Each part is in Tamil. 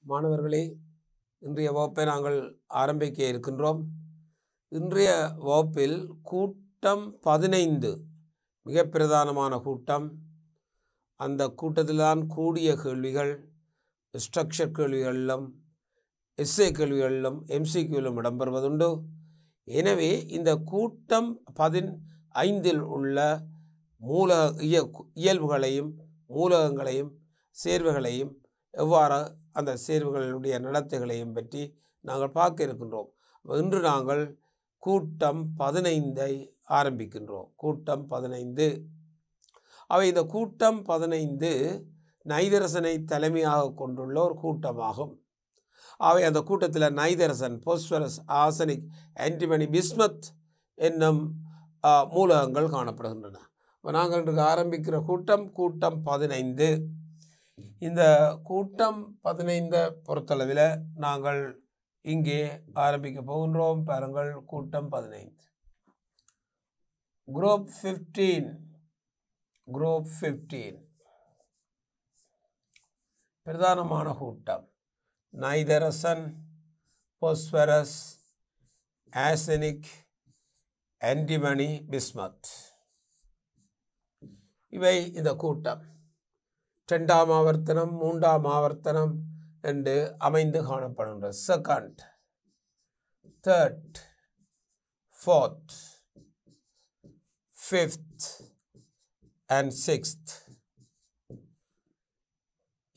மாணவர்களே, இன்றைய வகுப்பை நாங்கள் ஆரம்பிக்க இருக்கின்றோம். இன்றைய வகுப்பில் கூட்டம் 15 மிக பிரதானமான கூட்டம். அந்த கூட்டத்தில்தான் கூடிய கேள்விகள் ஸ்ட்ரக்சர் கேள்விகளிலும் எஸ்ஏ கேள்விகளிலும் எம்சிக்யூவிலும் இடம்பெறுவதுண்டு. எனவே இந்த கூட்டம் 15 உள்ள இயல்புகளையும் மூலகங்களையும் சேர்வுகளையும் எவ்வாறு அந்த சேர்வுகளுடைய நடத்தைகளையும் பற்றி நாங்கள் பார்க்க இருக்கின்றோம். இன்று நாங்கள் கூட்டம் 15 ஆரம்பிக்கின்றோம். கூட்டம் 15 அவை இந்த கூட்டம் 15 நைதரசனை தலைமையாக கொண்டுள்ள ஒரு கூட்டமாகும். அவை அந்த கூட்டத்தில் நைதரசன், போஸ்பரஸ், ஆர்சனிக், ஆன்டிமனி, பிஸ்மத் என்னும் மூலகங்கள் காணப்படுகின்றன. நாங்கள் இன்றைக்கு ஆரம்பிக்கிற கூட்டம் 15. இந்த கூட்டம் 15 பொறுத்தளவில் நாங்கள் இங்கே ஆரம்பிக்க போகின்றோம். பாருங்கள், கூட்டம் 15 குரூப் 15 பிரதானமான கூட்டம் நைதரசன், போஸ்பரஸ், ஆர்சனிக், ஆன்டிமனி, பிஸ்மத். இவை இந்த கூட்டம் 2ஆம் ஆவர்த்தனம் 3ஆம் ஆவர்த்தனம் என்று அமைந்து காணப்படுகின்ற second, third, fourth, fifth and sixth.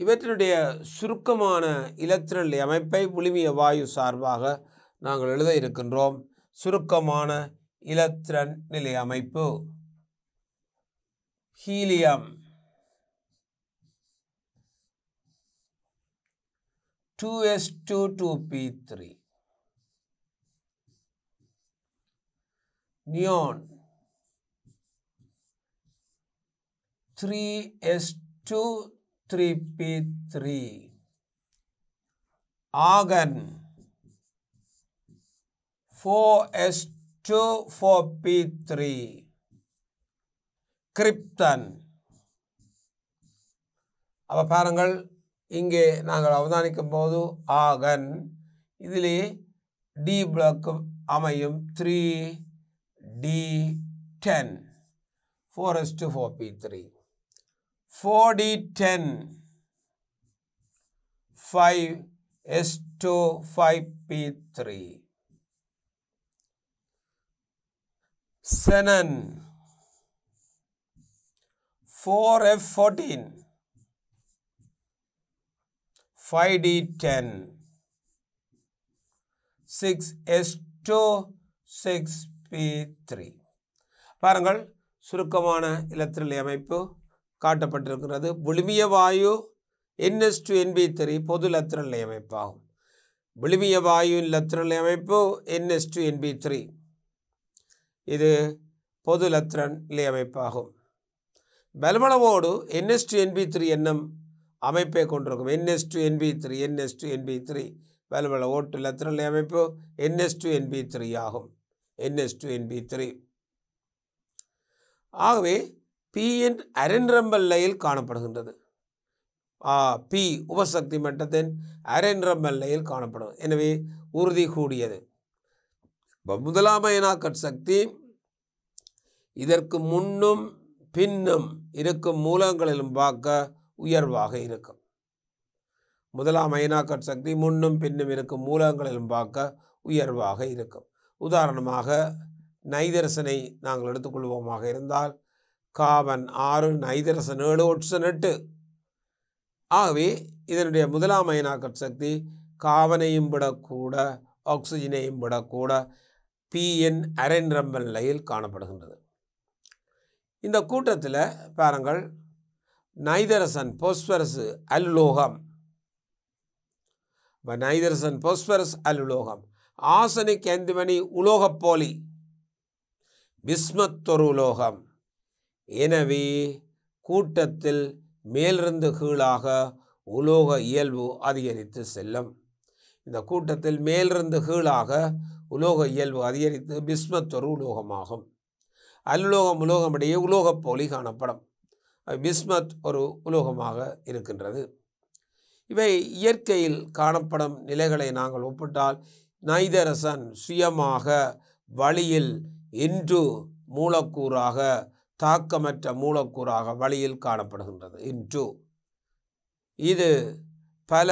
இவற்றினுடைய சுருக்கமான இலத்திரன் நிலை அமைப்பை விழுமிய வாயு சார்பாக நாங்கள் எழுத இருக்கின்றோம். சுருக்கமான இலத்திரன் நிலை அமைப்பு: helium 2s2 2p3, neon 3s2 3p3, organ 4s2 4p3, krypton. அப்போ பாருங்கள், இங்கே நாங்கள் அவதானிக்கும் போது ஆர்கன் இதிலே டி பிளாக் அமையும் 3d10 4s2 4p3, 4d10 5s2 5p3, xenon 4f14 5d10 6s2 6p3. பாருங்கள், சுருக்கமான இலத்திரன் அமைப்பு காட்டப்பட்டிருக்கிறது. விழுமிய வாயு NS2NB3 பொது இலத்திரன் அமைப்பாகும். விழுமிய வாயு இலத்திரன் அமைப்பு NS2NB3 இது பொது இலத்திரன் அமைப்பாகும். பலமளவோடு NS2NB3 என்னும் அமைப்பை கொண்டிருக்கும். NS2NB3 பலமள ஓட்டு இலத்திரன் அமைப்பு NS2NB3 ஆகும். NS2NB3 ஆகவே Pn அரேன்ரம்பல் நிலையில் காணப்படுகின்றது. P உபசக்தி மட்டத்தின் அரேன்ரம்பல் நிலையில் காணப்படும். எனவே உறுதி கூடியது. முதலாம் அயனாக்கட் சக்தி இதற்கு முன்னும் பின்னும் இருக்கும் மூலங்களிலும் பார்க்க உயர்வாக இருக்கும். முதலாம் அயனாக்கட் சக்தி முன்னும் பின்னும் இருக்கும் மூலங்களிலும் பார்க்க உயர்வாக இருக்கும். உதாரணமாக நைதரசனை நாங்கள் எடுத்துக்கொள்வோமாக இருந்தால் கார்பன் 6, நைதரசன் 7, ஆக்சிஜன் 8. ஆகவே இதனுடைய முதலாம் அயனாக்கட் சக்தி கார்பனையும் விடக்கூட ஆக்சிஜனையும் விடக்கூட Pn அரேன்ரம்பல் நிலையில் காணப்படுகின்றது. இந்த கூட்டத்தில் பாருங்கள், நைதரசன், போஸ்பரஸ், அல்லுலோகம், நைதரசன், போஸ்பரஸ், அல்லுலோகம், ஆர்சனிக், ஆன்டிமனி உலோகப்போலி, பிஸ்மத் ஒரு உலோகம். எனவே கூட்டத்தில் மேலிருந்து கீழாக உலோக இயல்பு அதிகரித்து செல்லும். இந்த கூட்டத்தில் மேலிருந்து கீழாக உலோக இயல்பு அதிகரித்து பிஸ்மத் ஒரு உலோகமாகும். அல்லுலோகம் உலோகம் இடையே உலோகப்போலி காணப்படும். பிஸ்மத் ஒரு உலோகமாக இருக்கின்றது. இவை இயற்கையில் காணப்படும் நிலைகளை நாங்கள் ஒப்பிட்டால் நைதரசன் சுயமாக வளியில் இன்று மூலக்கூறாக தாக்கமற்ற மூலக்கூறாக வளியில் காணப்படுகின்றது. இன்று இது பல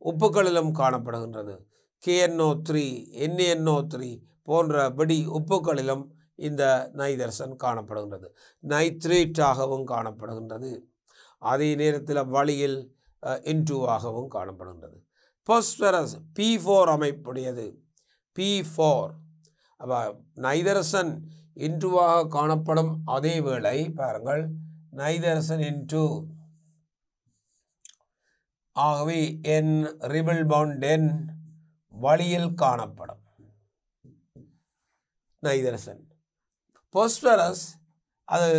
உப்புகளிலும் காணப்படுகின்றது. KNO3 NaNO3 போன்ற வெடி உப்புகளிலும் இந்த நைதரசன் காணப்படுகின்றது. நைட்ரேட்டாகவும் காணப்படுகின்றது. அதே நேரத்தில் வளியில் N2ஆகவும் காணப்படுகின்றது. Phosphorus P4 அமைப்புடையது. P4 அப்போ நைதரசன் N2ஆக காணப்படும் அதே வேளை பாருங்கள் நைதரசன் N2 ஆகவே N ரிபிள் பாண்ட் N வளியில் காணப்படும் நைதரசன். பாஸ்பரஸ் அது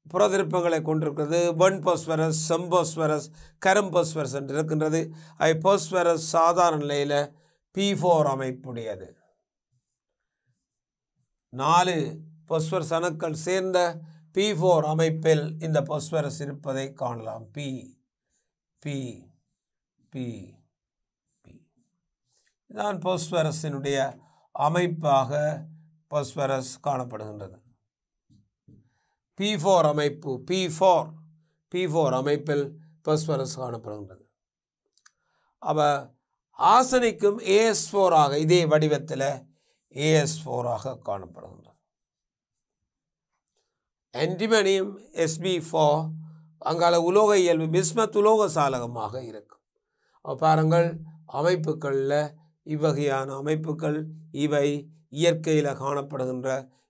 புறதிருப்பங்களை கொண்டிருக்கிறது. வெண் பாஸ்பரஸ், செம்பாஸ்பரஸ், கரும்பாஸ்பரஸ் என்று இருக்கின்றது. பாஸ்பரஸ் சாதாரண நிலையில் P4 அமைப்புடையது. 4 பாஸ்பரஸ் அணுக்கள் சேர்ந்த P4 அமைப்பில் இந்த பாஸ்பரஸ் இருப்பதை காணலாம். P P P P இதுதான் பாஸ்பரஸினுடைய அமைப்பாக பாஸ்பரஸ் காணப்படுகின்றது. P4 அமைப்பு P4 அமைப்பில் பாஸ்பரஸ் காணப்படுகின்றது. அப்போ ஆர்சனிக்கும் AS4 ஆக இதே வடிவத்தில் AS4 ஆக காணப்படுகின்றது. ஆன்டிமனியும் Sb4 அங்கால உலோக இயல்பு பிஸ்மத் உலோக சாலகமாக இருக்கும். பாருங்கள் அமைப்புகளில் இவ்வகையான அமைப்புகள் இவை இயற்கையில் காணப்படுகின்ற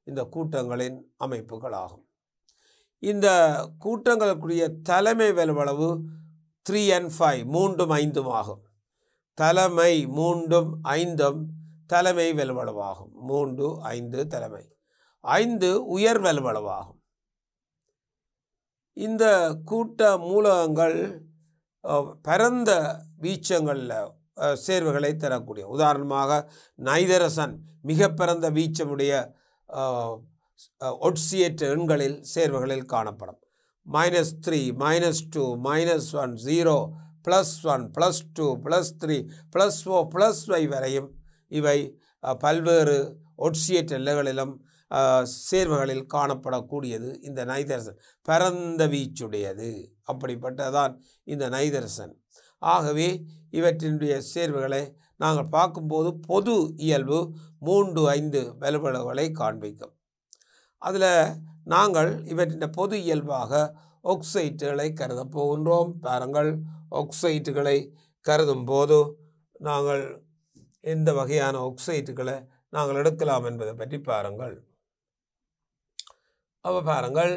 இந்த கூட்டங்களின் அமைப்புகளாகும். இந்த கூட்டங்களுக்குரிய தலைமை வலுவளவு 3 and 5 3 5 ஆகும். தலைமை 3 5 தலைமை வலுவளவாகும். 3 5 தலைமை 5 உயர் வலுவளவாகும். இந்த கூட்ட மூலகங்கள் பரந்த வீச்சங்களில் சேர்வுகளை தரக்கூடிய உதாரணமாக நைதரசன் மிக பரந்த வீச்சமுடைய ஒட்சியேற்ற எண்களில் சேர்வுகளில் காணப்படும். -3 -2 -1 0 +1 +2 +3 +4 +5 வரையும் இவை பல்வேறு ஒட்சியேற்ற நிலைகளிலும் சேர்வுகளில் காணப்படக்கூடியது. இந்த நைதரசன் பரந்த வீச்சுடையது. அப்படிப்பட்டதான் இந்த நைதரசன். ஆகவே இவற்றினுடைய சேர்வுகளை நாங்கள் பார்க்கும்போது பொது இயல்பு 3 5 வலுவளவுகளை காண்பிக்கும். அதில் நாங்கள் இவற்றின் பொது இயல்பாக ஆக்சைட்டுகளை கருத போகின்றோம். பாருங்கள் ஆக்சைட்டுகளை கருதும் போது நாங்கள் எந்த வகையான ஆக்சைட்டுகளை நாங்கள் எடுக்கலாம் என்பதை பற்றி பாருங்கள். அப்போ பாருங்கள்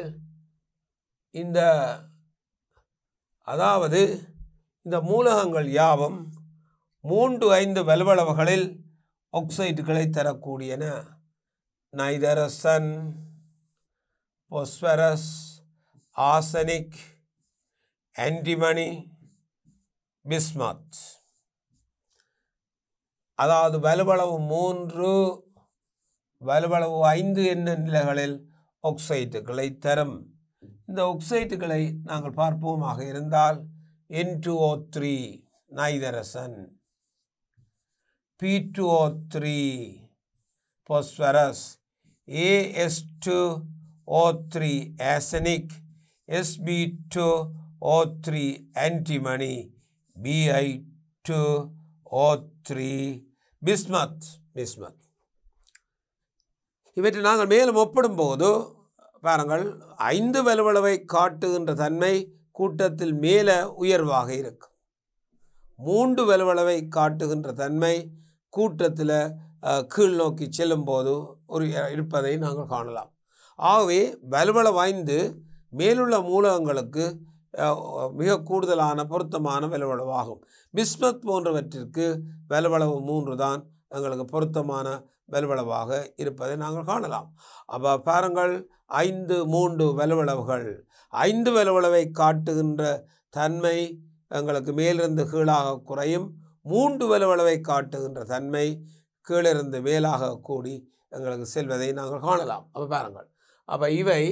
அதாவது இந்த மூலகங்கள் யாவும் 3 5 வலுவளவுகளில் ஆக்சைட்டுகளை தரக்கூடியன. நைதரசன், பாஸ்பரஸ், ஆர்சனிக், ஆன்டிமனி, பிஸ்மத். அதாவது வலுவளவு 3 வலுவளவு 5 என்ன நிலைகளில் ஆக்சைட்டுகளை தரும். இந்த ஆக்சைட்டுகளை நாங்கள் பார்ப்போமாக இருந்தால் N2O3 நைதரசன், P2O3 phosphorus, AS2O3 arsenic, Sb2O3 antimony, Bi2O3 bismuth. இவற்றை நாங்கள் மேலும் ஒப்பிடும்போது பாருங்கள் 5 வலுவளவை காட்டுகின்ற தன்மை கூட்டத்தில் மேலே உயர்வாக இருக்கும். 3 வலுவளவை காட்டுகின்ற தன்மை கூட்டத்தில் கீழ் நோக்கி செல்லும் போது இருப்பதை நாங்கள் காணலாம். ஆகவே வலுவளவு 5 மேலுள்ள மூலகங்களுக்கு மிக கூடுதலான பொருத்தமான வலுவளவாகும். பிஸ்மத் போன்றவற்றிற்கு வலுவளவு 3 தான் எங்களுக்கு பொருத்தமான வலுவளவாக இருப்பதை நாங்கள் காணலாம். அப்போ பாருங்கள் 5 3 வலுவளவுகள் 5 வலுவளவை காட்டுகின்ற தன்மை எங்களுக்கு மேலிருந்து கீழாக குறையும். 3 வலுவளவை காட்டுகின்ற தன்மை கீழிருந்து மேலாக கூடி எங்களுக்கு செல்வதை நாங்கள் காணலாம். அப்போ பாருங்கள் அப்போ இவை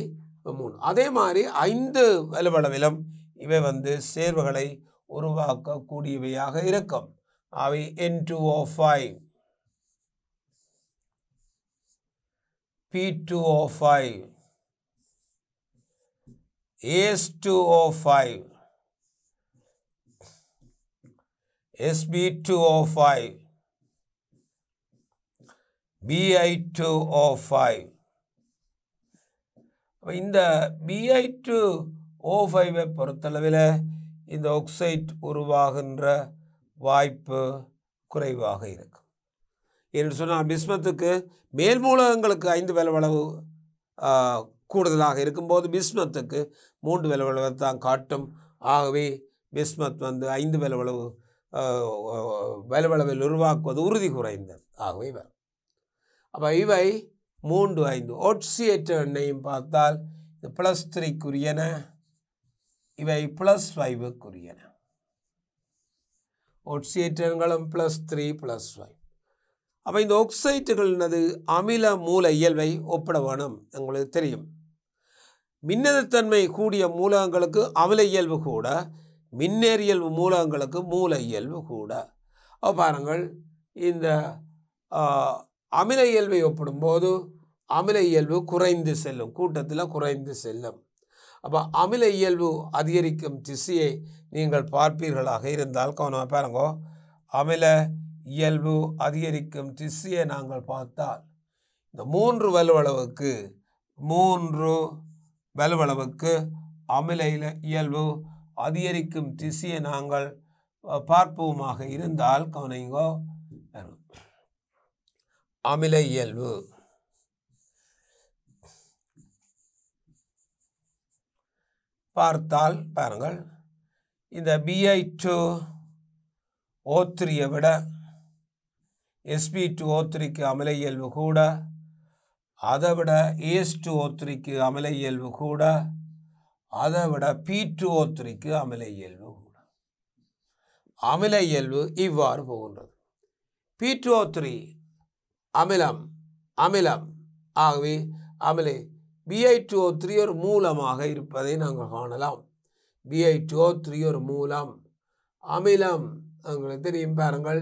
3. அதே மாதிரி 5 வலுவளவிலும் இவை சேர்வுகளை உருவாக்கக்கூடியவையாக இருக்கும். அவை N2O5, P2O5, AS2O5, Sb2O5, Bi2O5. இந்த Bi2O5 பொறுத்தளவில் இந்த ஆக்சைடு உருவாகின்ற வாய்ப்பு குறைவாக இருக்கும். என்று சொன்னால் பிஸ்மத்துக்கு மேல் மூலகங்களுக்கு 5 வலுவளவு கூடுதலாக இருக்கும்போது பிஸ்மத்துக்கு 3 வலுவளவு தான் காட்டும். ஆகவே பிஸ்மத் 5 வலுவளவில் உருவாக்குவது உறுதி குறைந்தது. ஆகவே வரும். அப்போ இவை 3, 5 ஒட்சியேற்ற எண்ணெயும் பார்த்தால் இது +3க்குரியன, இவை +5க்குரியன. ஒட்சியேற்றங்களும் +3 +5. அப்போ இந்த ஆக்சைட்டுகளினது அமில மூல இயல்பை ஒப்பிட வேணும். உங்களுக்கு தெரியும், மின்னெதிர்த்தன்மை கூடிய மூலகங்களுக்கு அமில இயல்பு கூட, மின்னேறியல்பு மூலகங்களுக்கு மூல இயல்பு கூட. பாருங்கள், இந்த அமில இயல்பை ஒப்பிடும்போது அமில இயல்பு குறைந்து செல்லும், கூட்டத்தில் குறைந்து செல்லும். அப்போ அமில இயல்பு அதிகரிக்கும் திசையை நீங்கள் பார்ப்பீர்களாக இருந்தால் கவனமாக பாருங்க. அமில இயல்பு அதிகரிக்கும் திசையை நாங்கள் பார்த்தால் இந்த 3 வலுவளவுக்கு அமில இயல்பு அதிகரிக்கும் திசையை நாங்கள் பார்ப்போமாக இருந்தால் கவனிங்கோ, அமில இயல்பு பார்த்தால் பாருங்கள், இந்த Bi2O3 விட Sb2O3க்கு அமில இயல்பு கூட, அதை விட AS2O3க்கு அமில இயல்பு கூட, அதை விட P2O3க்கு அமில இயல்பு கூட. அமில இயல்பு இவ்வாறு போகின்றது. P2O3 அமிலம், ஆகவே அமிலை Bi2O3 ஒரு மூலமாக இருப்பதை நாங்கள் காணலாம். Bi2O3 ஒரு மூலம், அமிலம் உங்களுக்கு தெரியும் பாருங்கள்,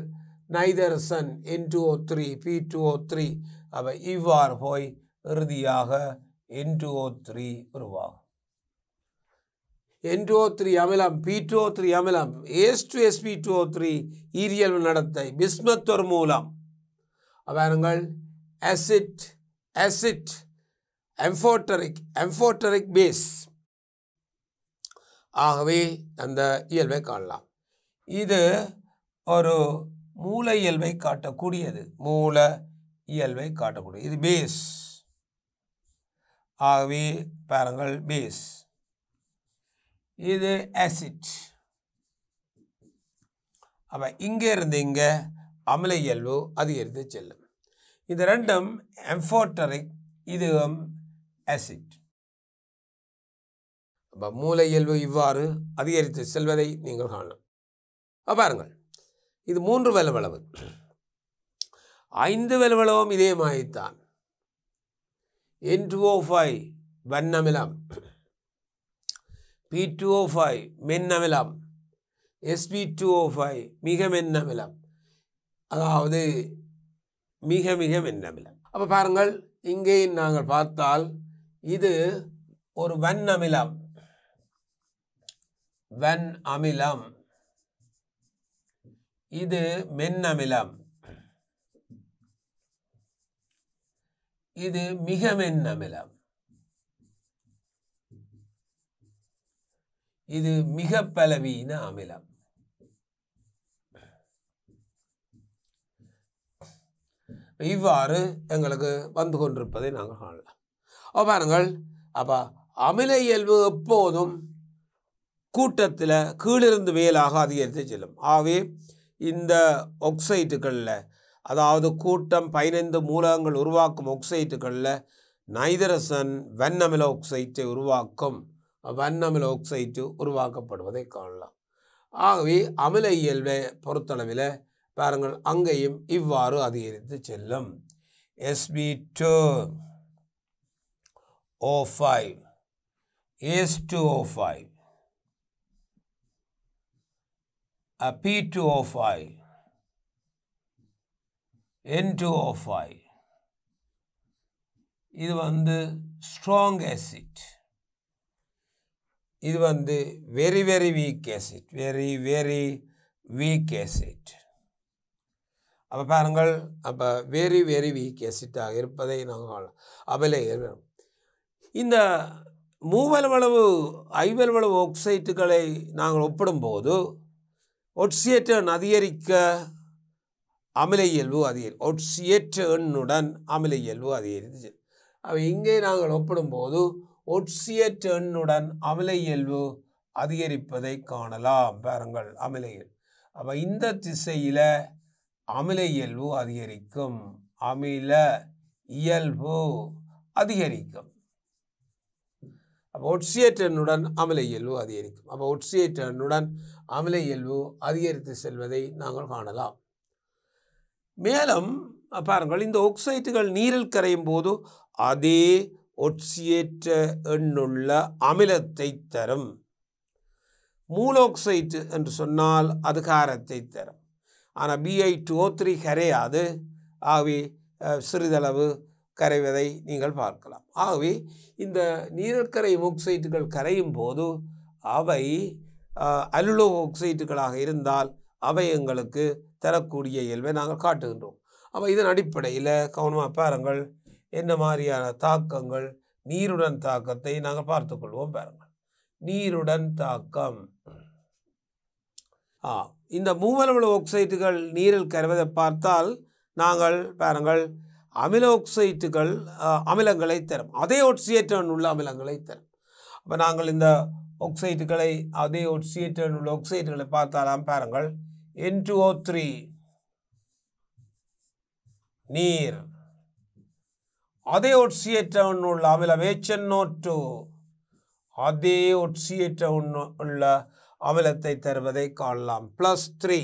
நைதரசன் N2O3 P2O3. அவை இவ்வாறு போய் இறுதியாக N2O3 உருவாகும். N2O3 அமிலம், P2O3 அமிலம், AS2SB2O3 ஈரியல்பு நடத்தை, பிஸ்மத் ஒரு மூலம். பாருங்கள், ஆசிட் எம்ஃபோட்டரிக் பேஸ். ஆகவே அந்த இயல்பை காணலாம். இது ஒரு மூல இயல்பை காட்டக்கூடியது, இது பேஸ். ஆகவே பாருங்கள், பேஸ். இது ஆசிட். அப்போ இங்கே இருந்து இங்கே அமில இயல்பு அதிகரித்து செல்லும். இது ரெண்டும் எம்ஃபோட்டரிக், இதுவும் ஆசிட். அப்போ மூல இயல்பு இவ்வாறு அதிகரித்து செல்வதை நீங்கள் காணலாம். பாருங்கள், இது 3 வலுவளவு. 5 வலுவளவும் இதே மாதிரித்தான். N2O5 வன்னமிலம், P2O5 மென்னமிலம், Sb2O5 மிக மென்னமிலம், அதாவது மிக மிக மென்னமிலம். அப்போ பாருங்கள், இங்கே நாங்கள் பார்த்தால் இது ஒரு வன்னமிலம், இது மென்னமிலம், இது மிக மென்னமிலம், இது மிக பலவீன அமிலம். இவ்வாறு எங்களுக்கு வந்து கொண்டிருப்பதை நாங்கள் காணலாம். பாருங்கள், அப்போ அமில இயல்பு எப்போதும் கூட்டத்தில் கீழிருந்து மேலாக அதிகரித்து செல்லும். ஆகவே இந்த ஆக்சைட்டுகளில், அதாவது கூட்டம் 15 மூலகங்கள் உருவாக்கும் ஆக்சைட்டுகளில் நைதரசன் வன்னமில ஆக்சைட்டை உருவாக்கும், வன்னமில ஆக்சைட்டு உருவாக்கப்படுவதை காணலாம். ஆகவே அமில இயல்பை பொறுத்தளவில் பாருங்கள், அங்கேயும் இவ்வாறு அதிகரித்து செல்லும். Sb2O5, AS2O5, P2O5, N2O5. இது வந்து ஸ்ட்ராங் ஆசிட். இது வந்து very very weak acid, very very weak acid. அப்போ பாருங்கள், அப்போ வெரி வெரி வீக் ஆசிட்டாக இருப்பதை நாங்கள் அமில இயல்பு. இந்த மூவல்வளவு ஐவல்வளவு ஆக்சைட்டுகளை நாங்கள் ஒப்பிடும்போது ஒட்சியேற்ற அதிகரிக்க அமில இயல்பு அதிகரிக்கும். ஒட்சியேற்ற எண்ணுடன் அமில இயல்பு அதிகரித்து. அப்போ இங்கே நாங்கள் ஒப்பிடும்போது ஒட்சியேற்ற எண்ணுடன் அமில இயல்பு அதிகரிப்பதை காணலாம். பாருங்கள், அமில இயல்பு. அப்போ இந்த திசையில் அமில இயல்பு அதிகரிக்கும், அமில இயல்பு அதிகரிக்கும். அப்போ ஒட்சியேற்ற எண்ணுடன் அமில இயல்பு அதிகரிக்கும். அப்போ ஒட்சியேற்ற எண்ணுடன் அமில இயல்பு அதிகரித்து செல்வதை நாங்கள் காணலாம். மேலும் பாருங்கள், இந்த ஆக்சைட்டுகள் நீரில் கரையும் போது அதே ஒட்சியேற்ற எண்ணுள்ள அமிலத்தை தரும். மூலோக்சைட்டு என்று சொன்னால் அது காரத்தை தரும். ஆனால் Bi2O3 கரையாது. ஆகவே சிறிதளவு கரைவதை நீங்கள் பார்க்கலாம். ஆகவே இந்த நீரில் கரையும் ஆக்சைட்டுகள் கரையும் போது அவை அல்லுலோ ஆக்சைட்டுகளாக இருந்தால் அவை எங்களுக்கு தரக்கூடிய இயல்பை நாங்கள் காட்டுகின்றோம். அப்போ இதன் அடிப்படையில் கவனமாக பாருங்கள், என்ன மாதிரியான தாக்கங்கள், நீருடன் தாக்கத்தை நாங்கள் பார்த்துக்கொள்வோம். பாருங்கள், நீருடன் தாக்கம். இந்த மூவலவள ஆக்சைட்டுகள் நீரில் கரைவதை பார்த்தால் நாங்கள் பாருங்கள், அமில ஆக்சைட்டுகள் அமிலங்களை தரும், அதே ஒட்சியேற்ற உள்ள அமிலங்களை தரும். அப்போ நாங்கள் இந்த ஆக்சைட்டுகளை, அதே ஒட்சியேற்ற உள்ள ஆக்சைட்டுகளை பார்த்தாலாம். பாருங்கள், N2O3 நீர், அதே ஒட்சியேற்ற உள்ள அமிலம் HNO2 அதே ஒட்சியேற்ற உள்ள அமிலத்தை தருவதை காணலாம். +3.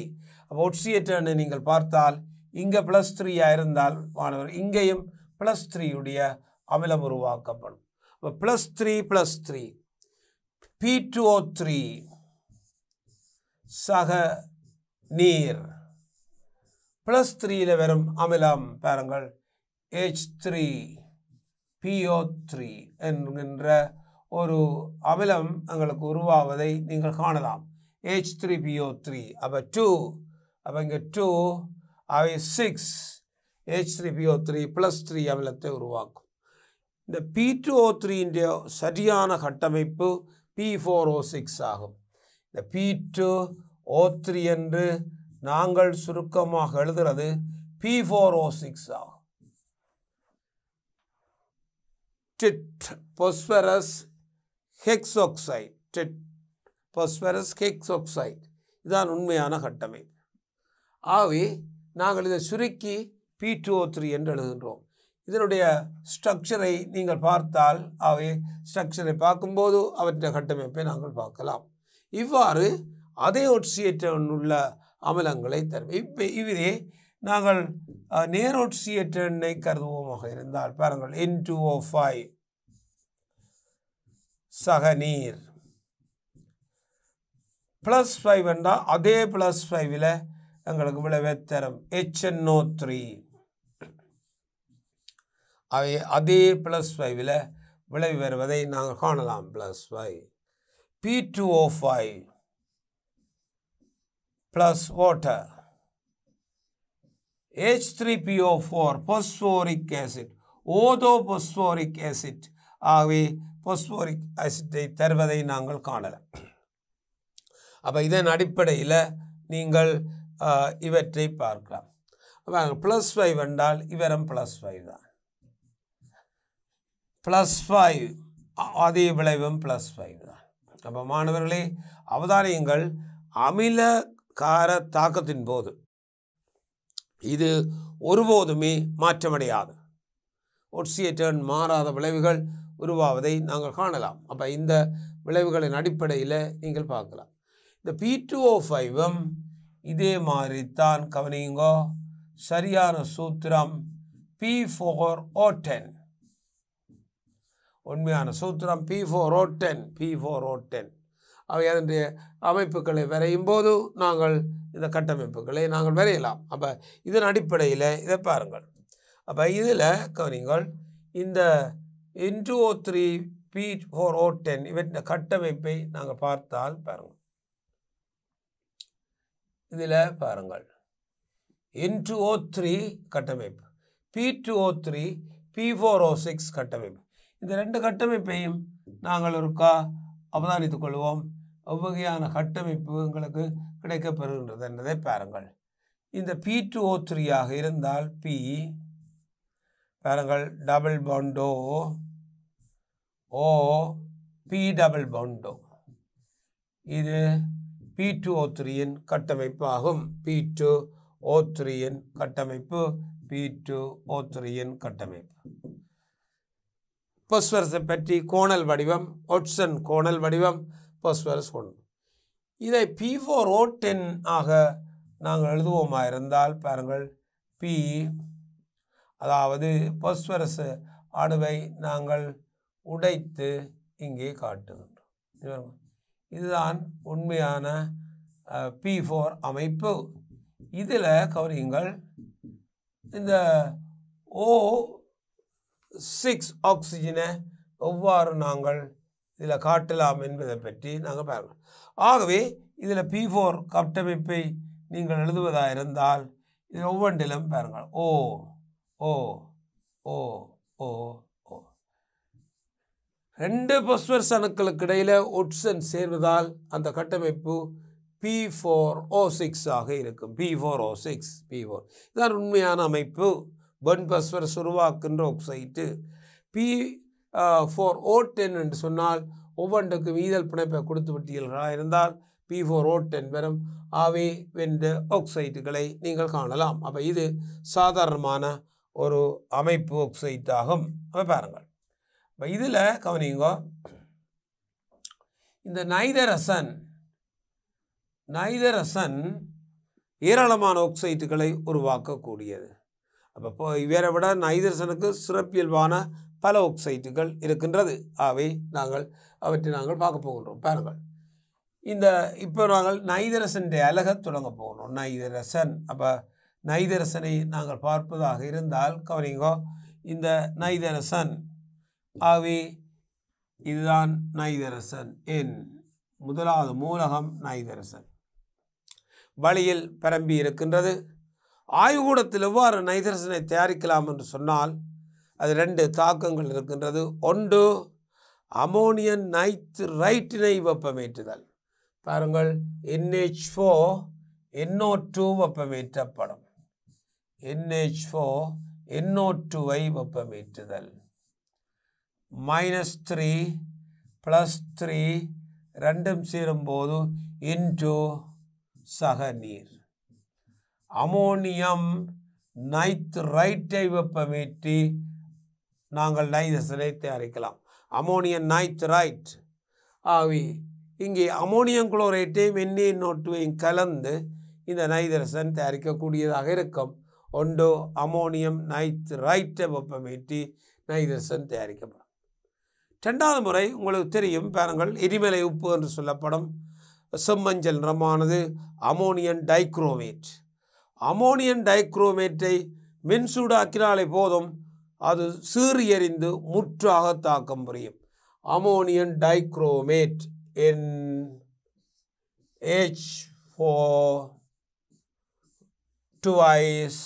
அப்போ ஒட்சியேற்ற நீங்கள் பார்த்தால் இங்கே +3 இருந்தால் மாணவர் இங்கேயும் +3 உடைய அமிலம் உருவாக்கப்படும். அப்போ +3 P2O3 சக நீர், +3 வரும் அமிலம் பாருங்கள் H3PO3 என்கின்ற ஒரு அமிலம் எங்களுக்கு உருவாவதை நீங்கள் காணலாம். H3PO3. அப்போ 2, அப்போ இங்கே 2 அவை 6 H3PO3 +3 அமிலத்தை உருவாக்கும். இந்த P2O3 சரியான கட்டமைப்பு P4O6 ஆகும். இந்த P2O3 என்று நாங்கள் சுருக்கமாக எழுதுகிறது P4O6 ஆகும். phosphorus hexoxide, phosphorus hexoxide இதுதான் உண்மையான கட்டமைப்பு. ஆகவே நாங்கள் இதை சுருக்கி P2O3 என்று எழுதுகின்றோம். இதனுடைய ஸ்ட்ரக்சரை நீங்கள் பார்த்தால், அவை ஸ்ட்ரக்சரை பார்க்கும்போது அவற்றின் கட்டமைப்பை நாங்கள் பார்க்கலாம். இவ்வாறு அதே ஒட்சியேற்ற உள்ள அமிலங்களை தரும். இவ்விதே நாங்கள் நேரொட்சியேற்ற எண்ணை கருதுவோமாக இருந்தால் பாருங்கள், N2O5 சக நீர், +5 என்றால் அதே +5 எங்களுக்கு விளைவை தரும் HNO3. அவை அதே +5 விளைவு வருவதை நாங்கள் காணலாம். +5 P2O5 + water H3PO4 phosphoric acid, ஓதோ phosphoric acid. ஆகவே phosphoric ஆசிட்டை தருவதை நாங்கள் காணலாம். அப்போ இதன் அடிப்படையில் நீங்கள் இவற்றை பார்க்கலாம். +5 என்றால் இவரும் +5 தான். +5 அதே விளைவும் +5 தான். அப்போ மாணவர்களே அவதானியுங்கள், அமில கார தாக்கத்தின் போது இது ஒருபோதுமே மாற்றமடையாது. ஒட்சியேற்ற மாறாத விளைவுகள் உருவாவதை நாங்கள் காணலாம். அப்போ இந்த விளைவுகளின் அடிப்படையில் நீங்கள் பார்க்கலாம். இந்த P2O5 இதே மாதிரி தான். கவனியுங்கோ, சரியான சூத்திரம் P4O10. உண்மையான சூத்திரம் P4O10. அவை அதனுடைய அமைப்புகளை வரையும் போது நாங்கள் இந்த கட்டமைப்புகளை நாங்கள் வரையலாம். அப்போ இதன் அடிப்படையில் இதை பாருங்கள். அப்போ இதில் கவனிங்கள், இந்த N2O3 P4O10 இவற்றின் கட்டமைப்பை நாங்கள் பார்த்தால் பாருங்கள். இதில் பாருங்கள் N2O3 கட்டமைப்பு, P2O3 P4O6 கட்டமைப்பு. இந்த ரெண்டு கட்டமைப்பையும் நாங்கள் ஒருக்கா அவதானித்துக் கொள்வோம். எவ்வகையான கட்டமைப்பு எங்களுக்கு கிடைக்கப்பெறுகின்றது என்பதை பாருங்கள். இந்த P2O3 ஆக இருந்தால் P பாருங்கள் டபுள் பாண்டோ ஓ P டபுள் பாண்டோ, இது P2O3 கட்டமைப்பு ஆகும். P2O3 கட்டமைப்பு, P2O3 கட்டமைப்பு. பாஸ்பரஸை பற்றி கோணல் வடிவம், ஒட்சன் கோணல் வடிவம், பாஸ்பரஸ் ஒன்று. இதை P4O10 ஆக நாங்கள் எழுதுவோமா இருந்தால் பாருங்கள், P அதாவது பாஸ்பரஸ் அணுவை நாங்கள் உடைத்து இங்கே காட்டுகின்றோம். இதுதான் உண்மையான P4 அமைப்பு. இதில் கவனியுங்கள், இந்த O6 ஆக்சிஜனை எவ்வாறு நாங்கள் இதில் காட்டலாம் என்பதை பற்றி நாங்கள் பார்க்கலாம். ஆகவே இதில் P4 கட்டமைப்பை நீங்கள் எழுதுவதாக இருந்தால் இதில் ஒவ்வொன்றிலும் பாருங்கள் ஓ ஓ ஓ ஓ ஓ, ரெண்டு பாஸ்பரஸ் அணுக்களுக்கு இடையில் ஒட்சன் சேர்வதால் அந்த கட்டமைப்பு P4O6 ஆக இருக்கும். P4O6 P4 இதுதான் உண்மையான அமைப்பு. Pen phosphorus உருவாக்குகின்ற oxide. P4O10 என்று சொன்னால் ஒவ்வொன்றுக்கும் ஈதல் பிணைப்பை கொடுத்து விட்டீர்களாக இருந்தால் P4O10 வரும். ஆவே வென்ற ஆக்சைடுகளை நீங்கள் காணலாம். அப்போ இது சாதாரணமான ஒரு அமைப்பு ஆக்சைடு ஆகும். அப்போ பாருங்கள், இப்போ இதில் கவனிங்க, இந்த நைதரசன் ஏராளமான ஆக்சைடுகளை உருவாக்கக்கூடியது. அப்போ இவரை விட நைதரசனுக்கு சிறப்பியல்பான பல ஆக்சைடுகள் இருக்கின்றது. ஆகவே அவற்றை நாங்கள் பார்க்க போகின்றோம். பாருங்கள், இப்போ நாங்கள் நைதரசன் அலகை தொடங்க போகிறோம். நைதரசன். அப்போ நைதரசனை நாங்கள் பார்ப்பதாக இருந்தால் கவனிங்கோ, இந்த நைதரசன். ஆகவே இதுதான் நைதரசன். முதலாவது மூலகம் நைதரசன் வழியில் பரம்பி இருக்கின்றது. ஆய்வுக்கூடத்தில் எவ்வாறு நைதரசனை தயாரிக்கலாம் என்று சொன்னால் அது ரெண்டு தாக்கங்கள் இருக்கின்றது. ஒன்று, அமோனியம் நைட்ரைட்டினை வெப்பமேற்றுதல். பாருங்கள், NH4 NO2 வெப்பமேற்றப்படும். NH4 NO2வை வெப்பமேற்றுதல். -3 +3 ரெண்டும் சேரும்போது இன்டு சக நீர். அமோனியம் நைட்ரைட்டை வெப்பமேற்றி நாங்கள் நைதரசனை தயாரிக்கலாம். Ammonium nitrite. ஆகவே இங்கே அமோனியம் குளோரைட்டையும் NaNO2வையும் கலந்து இந்த நைதரசன் தயாரிக்கக்கூடியதாக இருக்கும். ஒன்று, அமோனியம் நைட்ரைட்டை வெப்பமேற்றி நைதரசன் தயாரிக்கப்படும். ரெண்டாவது முறை உங்களுக்கு தெரியும், பாருங்கள், எரிமலை உப்பு என்று சொல்லப்படும் செம்மஞ்சள் நிறமானது அமோனியம் டைக்ரோமேட். அமோனியம் டைக்ரோமேட்டை மின்சூடாக்கினாலே போதும், அது சீறி எறிந்து முற்றாக தாக்கம் புரியும். Ammonium dichromate NH4 twice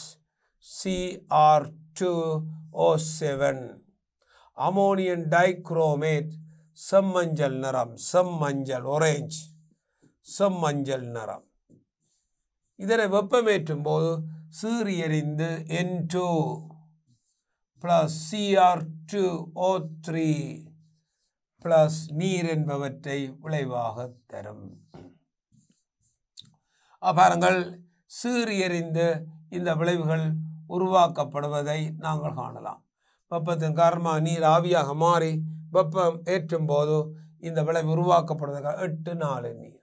Cr2O7. Ammonium dichromate செம்மஞ்சள் நிறம், செம்மஞ்சள் ஆரஞ்சு, செம்மஞ்சள் நிறம். இதனை வெப்பமேற்றும் போது சீறி எறிந்து N2 + Cr2O3 + நீர் என்பவற்றை விளைவாக தரும். பாருங்கள், சீறி எறிந்து இந்த விளைவுகள் உருவாக்கப்படுவதை நாங்கள் காணலாம். வெப்பத்தின் காரணமாக நீர் ஆவியாக மாறி வெப்பம் ஏற்றும் போது இந்த விளைவு உருவாக்கப்படுவதற்காக 8-4 நீர்.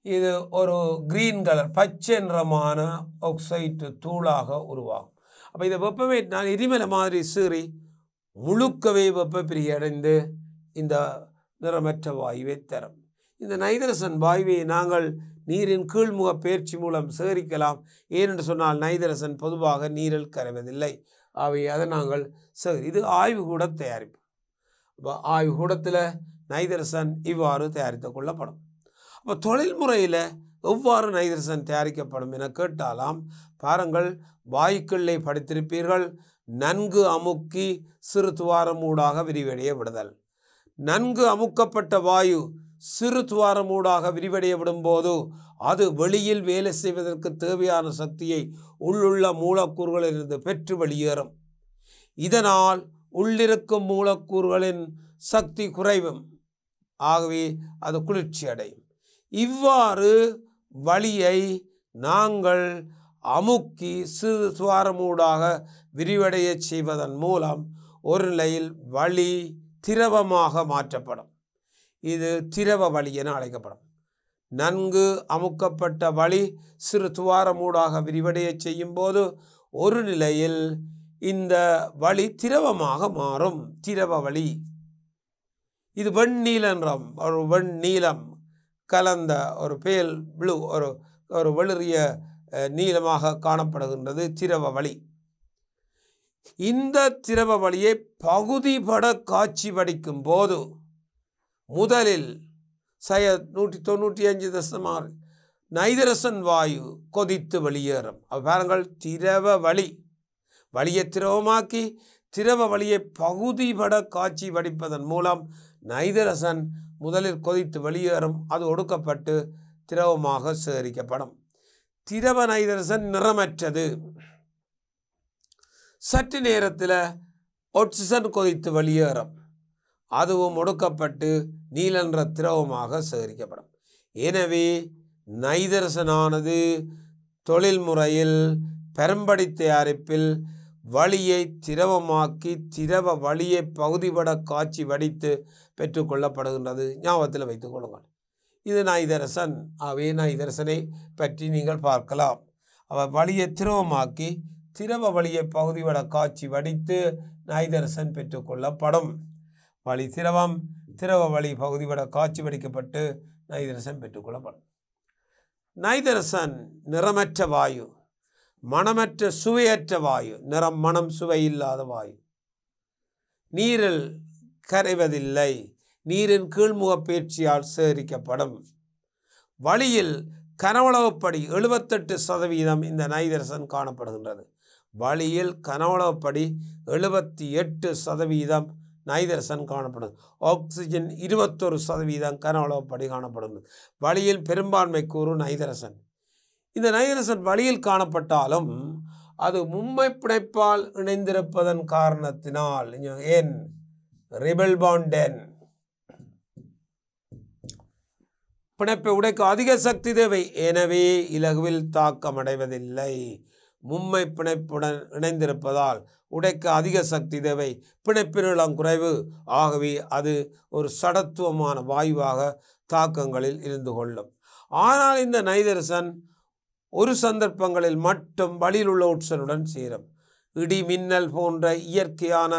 இது ஒரு கிரீன் கலர், பச்சை நிறமான ஆக்சைடு தூளாக உருவாகும். அப்போ இதை வெப்பமேற்றினால் எரிமலை மாதிரி சீறி முழுக்கவே வெப்ப பிரிகை அடைந்து இந்த நிறமற்ற வாயுவை தரும். இந்த நைதரசன் வாயுவை நாங்கள் நீரின் கீழ்முக பயிற்சி மூலம் சேகரிக்கலாம். ஏனென்று சொன்னால் நைதரசன் பொதுவாக நீரில் கரைவதில்லை. அதை நாங்கள் இது ஆய்வுகூட தயாரிப்பு. ஆய்வுகூடத்தில் நைதரசன் இவ்வாறு தயாரித்து கொள்ளப்படும். அப்போ தொழில்முறையில் எவ்வாறு நைதரசன் தயாரிக்கப்படும் என கேட்டாலாம். பாருங்கள், வாயுக்களை படித்திருப்பீர்கள். நன்கு அமுக்கி சிறு துவாரமூடாக விரிவடைய விடுதல். நன்கு அமுக்கப்பட்ட வாயு சிறு துவாரமூடாக விரிவடைய விடும்போது அது வெளியில் வேலை செய்வதற்கு தேவையான சக்தியை உள்ளுள்ள மூலக்கூறுகளிலிருந்து பெற்று வெளியேறும். இதனால் உள்ளிருக்கும் மூலக்கூறுகளின் சக்தி குறைவும். ஆகவே அது குளிர்ச்சி அடையும். இவ்வாறு வளியை நாங்கள் அமுக்கி சிறு துவாரமூடாக விரிவடைய செய்வதன் மூலம் ஒரு நிலையில் வளி திரவமாக மாற்றப்படும். இது திரவ வளி என அழைக்கப்படும். நன்கு அமுக்கப்பட்ட வளி சிறு துவாரமூடாக விரிவடைய செய்யும் போது ஒரு நிலையில் இந்த வளி திரவமாக மாறும். திரவ வளி இது வெண்ணீலம், ஒரு வெண்ணீலம் கலந்த ஒரு பேல் ப்ளூ, ஒரு வெளிரிய நீளமாக காணப்படுகின்றது திரவ வளி. இந்த திரவ வளியை பகுதிபட காட்சி வடிக்கும் போது முதலில் 195.6 நைதரசன் வாயு கொதித்து வெளியேறும். பாருங்கள், திரவ வளியை திரவமாக்கி திரவ வளியை பகுதிபட காட்சி வடிப்பதன் மூலம் நைதரசன் முதலில் கொதித்து வெளியேறும். அது ஒடுக்கப்பட்டு திரவமாக சேகரிக்கப்படும். திரவ நைதரசன் நிறமற்றது. சற்று நேரத்தில் ஆக்சிஜன் கொதித்து வெளியேறும். அதுவும் ஒடுக்கப்பட்டு நீலன்ற திரவமாக சேகரிக்கப்படும். எனவே நைதரசனானது தொழில்முறையில் பெரும்படி தயாரிப்பில் வளியை திரவமாக்கி திரவ வளியை பகுதிபட காட்சி வடித்து பெற்றுக்கொள்ளப்படுகின்றது. ஞாபகத்தில் வைத்துக் கொள்ளுங்கள். இது நைதரசன். அவை நைதரசனை பற்றி நீங்கள் பார்க்கலாம். வளியை திரவமாக்கி திரவ வளியை பகுதிபட காட்சி வடித்து நைதரசன் பெற்றுக்கொள்ளப்படும். வளி திரவம், திரவ வளி பகுதிபட காட்சி வடிக்கப்பட்டு நைதரசன் பெற்றுக்கொள்ளப்படும். நைதரசன் நிறமற்ற வாயு, மணமற்ற சுவையற்ற வாயு. நிறம், மனம், சுவை இல்லாத வாயு. நீரில் கரைவதில்லை. நீரின் கீழ்முக பயிற்சியால் சேகரிக்கப்படும். வளியில் கனவளவுப்படி 78% இந்த நைதரசன் காணப்படுகின்றது. வளியில் கனவளவுப்படி 78% நைதரசன் காணப்படும். ஆக்சிஜன் 21% கனவளவுப்படி காணப்படுகிறது. வளியில் பெரும்பான்மை கூறு நைதரசன். இந்த நைதரசன் வளியில் காணப்பட்டாலும் அது மும்மை பிணைப்பால் இணைந்திருப்பதன் காரணத்தினால், ஏன் ரிபல் பாண்ட் எண் பிணைப்பை உடைக்க அதிக சக்தி தேவை. எனவே இலகுவில் தாக்கமடைவதில்லை. மும்மை பிணைப்புடன் இணைந்திருப்பதால் உடைக்க அதிக சக்தி தேவை. பிணைப்பின் குறைவு. ஆகவே அது ஒரு சடத்துவமான வாயுவாக தாக்கங்களில் இருந்து கொள்ளும். ஆனால் இந்த நைதரசன் ஒரு சந்தர்ப்பங்களில் மட்டும் வளியில் உள்ள ஆக்சிஜனுடன் சேரும். இடி, மின்னல் போன்ற இயற்கையான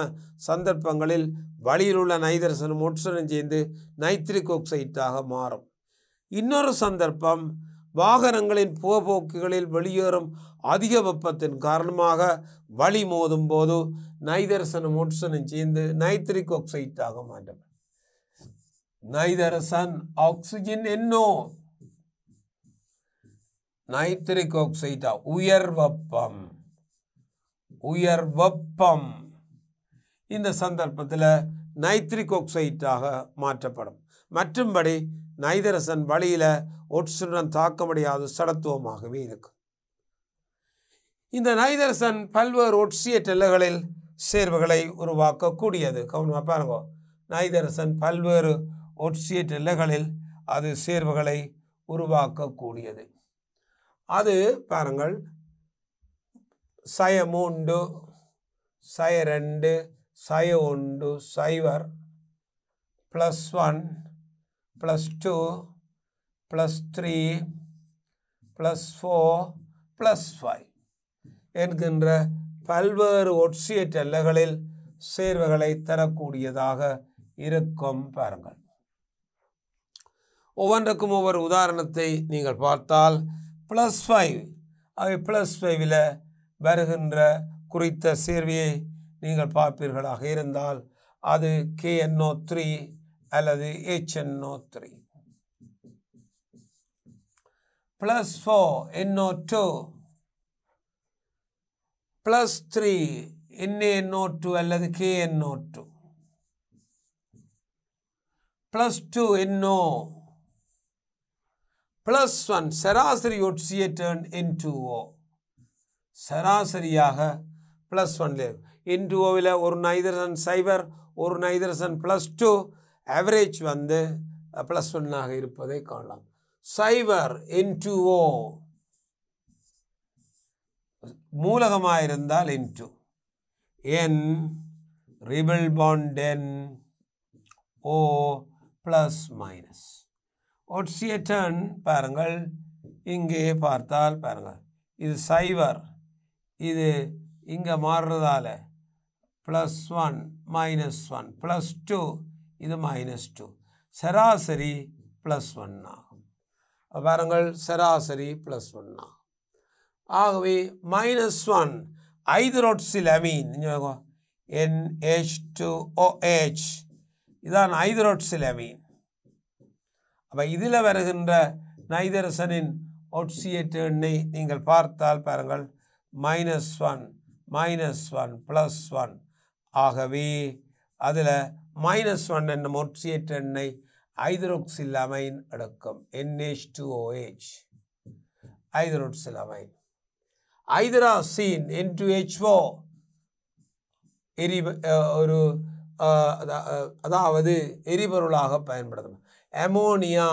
சந்தர்ப்பங்களில் வளியில் உள்ள நைதரசனும் ஆக்சிஜனும் சேர்ந்து நைட்ரிக் ஆக்சைடாக மாறும். இன்னொரு சந்தர்ப்பம், வாகனங்களின் புகைப்போக்குகளில் வெளியேறும் அதிக வெப்பத்தின் காரணமாக வளி மோதும் போது நைதரசனும் ஆக்சிஜனும் சேர்ந்து நைட்ரிக் ஆக்சைடாக மாற்றும். நைதரசன், ஆக்சிஜன், NO, நைட்ரிக் ஆக்சைடா உயர் வெப்பம். இந்த சந்தர்ப்பத்தில் நைட்ரிக் ஆக்சைடாக மாற்றப்படும். மற்றும்படி நைதரசன் வளியில் ஆக்சிஜனுடன் தாக்கமடையாது சடத்துவமாகவே இருக்கும். இந்த நைதரசன் பல்வேறு ஒட்சியேற்ற எல்லைகளில் சேர்வுகளை உருவாக்கக்கூடியது. கவனமாக பாருங்க, நைதரசன் பல்வேறு ஒட்சியேற்ற எல்லைகளில் அது சேர்வுகளை உருவாக்கக்கூடியது. அது பாருங்கள், -3, -2, -1, 0, +1, +2, +3, +4, +5 என்கின்ற பல்வேறு ஒட்சியேற்ற எல்லைகளில் சேர்வுகளை தரக்கூடியதாக இருக்கும். பாருங்கள், ஒவ்வொன்றுக்கும் ஒவ்வொரு உதாரணத்தை நீங்கள் பார்த்தால் +5 அவை +5 வருகின்ற குறித்த சேர்வையை நீங்கள் பார்ப்பீர்களாக இருந்தால் அது KNO3 அல்லது HNO3. +4 NO2 +3 NaNO2 அல்லது KNO2 +2 NO +1 சராசரி ஒட்சியேற்ற N2O சராசரியாக +1 N2Oவில் ஒரு நைட்ரஜன் 0 ஒரு நைட்ரஜன் +2 ஆவரேஜ் வந்து +1 இருப்பதை காணலாம். 0 N2O மூலகமாக இருந்தால் N2 N ரிபிள் bond N O +- ஒட்சியேற்றன் பாருங்கள் இங்கே பார்த்தால் பாருங்கள் இது 0 இது இங்கே மாறுறதால +1 -1 +2 இது -2 சராசரி +1 ஆகும். பாருங்கள் சராசரி +1 ஆகும். ஆகவே -1 ஐதரோட்சிலமீன் NH2OH இதான் ஐதரோட்சிலமீன். அப்போ இதில் வருகின்ற நைதரசனின் ஒட்சியேற்ற எண்ணை நீங்கள் பார்த்தால் பாருங்கள் -1 -1 +1 ஆகவே அதில் -1 என்னும் ஒட்சியேற்ற எண்ணை ஐதரோக்சிலமைன் எடுக்கும் NH2OH ஐதரோக்சிலமைன். ஐதராசீன் N2HO ஒரு அதாவது எரிபொருளாக பயன்படுத்தணும். அமோனியா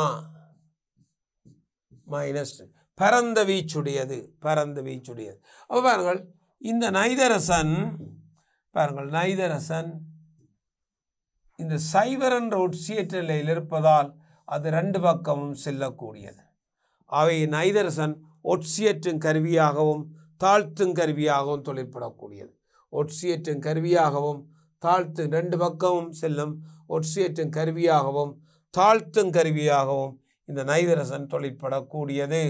பரந்த வீச்சுடையது அப்போ பாருங்கள் இந்த நைதரசன் இந்த 0 என்ற ஒட்சியேற்ற நிலையில் இருப்பதால் அது 2 பக்கமும் செல்லக்கூடியது. அவை நைதரசன் ஒட்சியேற்றும் கருவியாகவும் தாழ்த்தும் கருவியாகவும் தொழிற்படக்கூடியது. ஒட்சியேற்றும் கருவியாகவும் 2 பக்கமும் செல்லும் ஒட்சியேற்றும் கருவியாகவும் தாழ்த்தும் கருவியாகவும் இந்த நைதரசன் தொழிற்படக்கூடியது.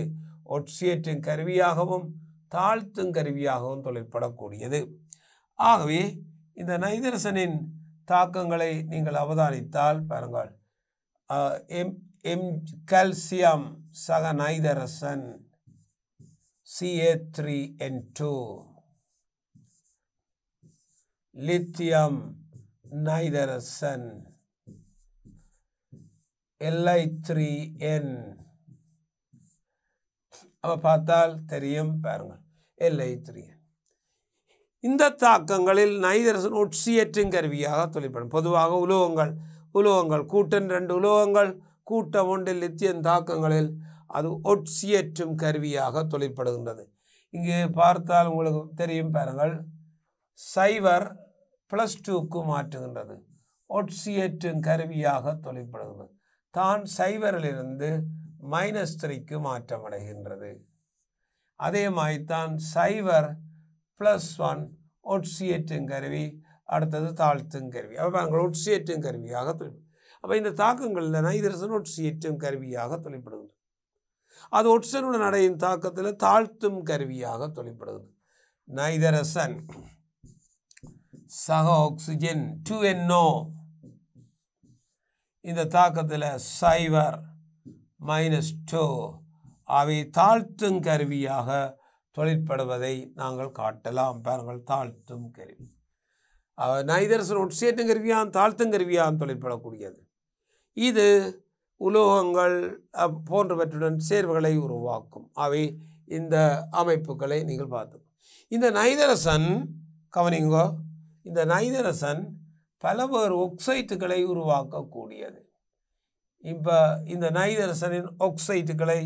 ஒட்சியேற்றும் கருவியாகவும் தாழ்த்தும் கருவியாகவும் தொழிற்படக்கூடியது. ஆகவே இந்த நைதரசனின் தாக்கங்களை நீங்கள் அவதானித்தால் பாருங்கள் கால்சியம் சக நைதரசன் Ca3N2 லித்தியம் நைதரசன் Li3N அப்போ பார்த்தால் தெரியும் பாருங்கள் Li3N. இந்த தாக்கங்களில் நைதரசன் ஒட்சியேற்றும் கருவியாக தொழிற்படும். பொதுவாக உலோகங்கள் கூட்டம் 2 உலோகங்கள் கூட்டம் 1 லித்தியம் தாக்கங்களில் அது ஒட்சியேற்றும் கருவியாக தொழிற்படுகின்றது. இங்கே பார்த்தால் உங்களுக்கு தெரியும் பாருங்கள் 0 +2க்கு மாற்றுகின்றது. ஒட்சியேற்றும் கருவியாக தொழிற்படுகின்றது. தான் 0லிருந்து -3க்கு மாற்றமடைகின்றது. அதே மாதிரி தான் 0 +1 ஒட்சியேற்றும் கருவி அடுத்தது தாழ்த்தும் கருவி. அப்போ நாங்கள் ஒட்சியேற்றும் கருவியாக தொழிற்படும். அப்போ இந்த தாக்கங்களில் நைதரசன் ஒட்சியேற்றும் கருவியாக தொழிற்படுகின்றது. அது ஒட்சனுடன் அடையும் தாக்கத்தில் தாழ்த்தும் கருவியாக தொழிற்படுகிறது. நைதரசன் சக ஆக்சிஜன் 2NO இந்த தாக்கத்தில் 0 -2 அவை தாழ்த்தும் கருவியாக தொழிற்படுவதை நாங்கள் காட்டலாம். பாருங்கள் தாழ்த்தும் கருவி நைதரசன் ஒட்சியேற்றும் கருவியான் தாழ்த்தும் தொழிற்படக்கூடியது. இது உலோகங்கள் போன்றவற்றுடன் சேர்வுகளை உருவாக்கும். அவை இந்த அமைப்புகளை நீங்கள் பார்த்து இந்த நைதரசன் கவனிங்கோ, இந்த நைதரசன் பலவேறு ஒக்சைட்டுகளை உருவாக்கக்கூடியது. இப்போ இந்த நைதரசனின் ஒக்சைட்டுகளை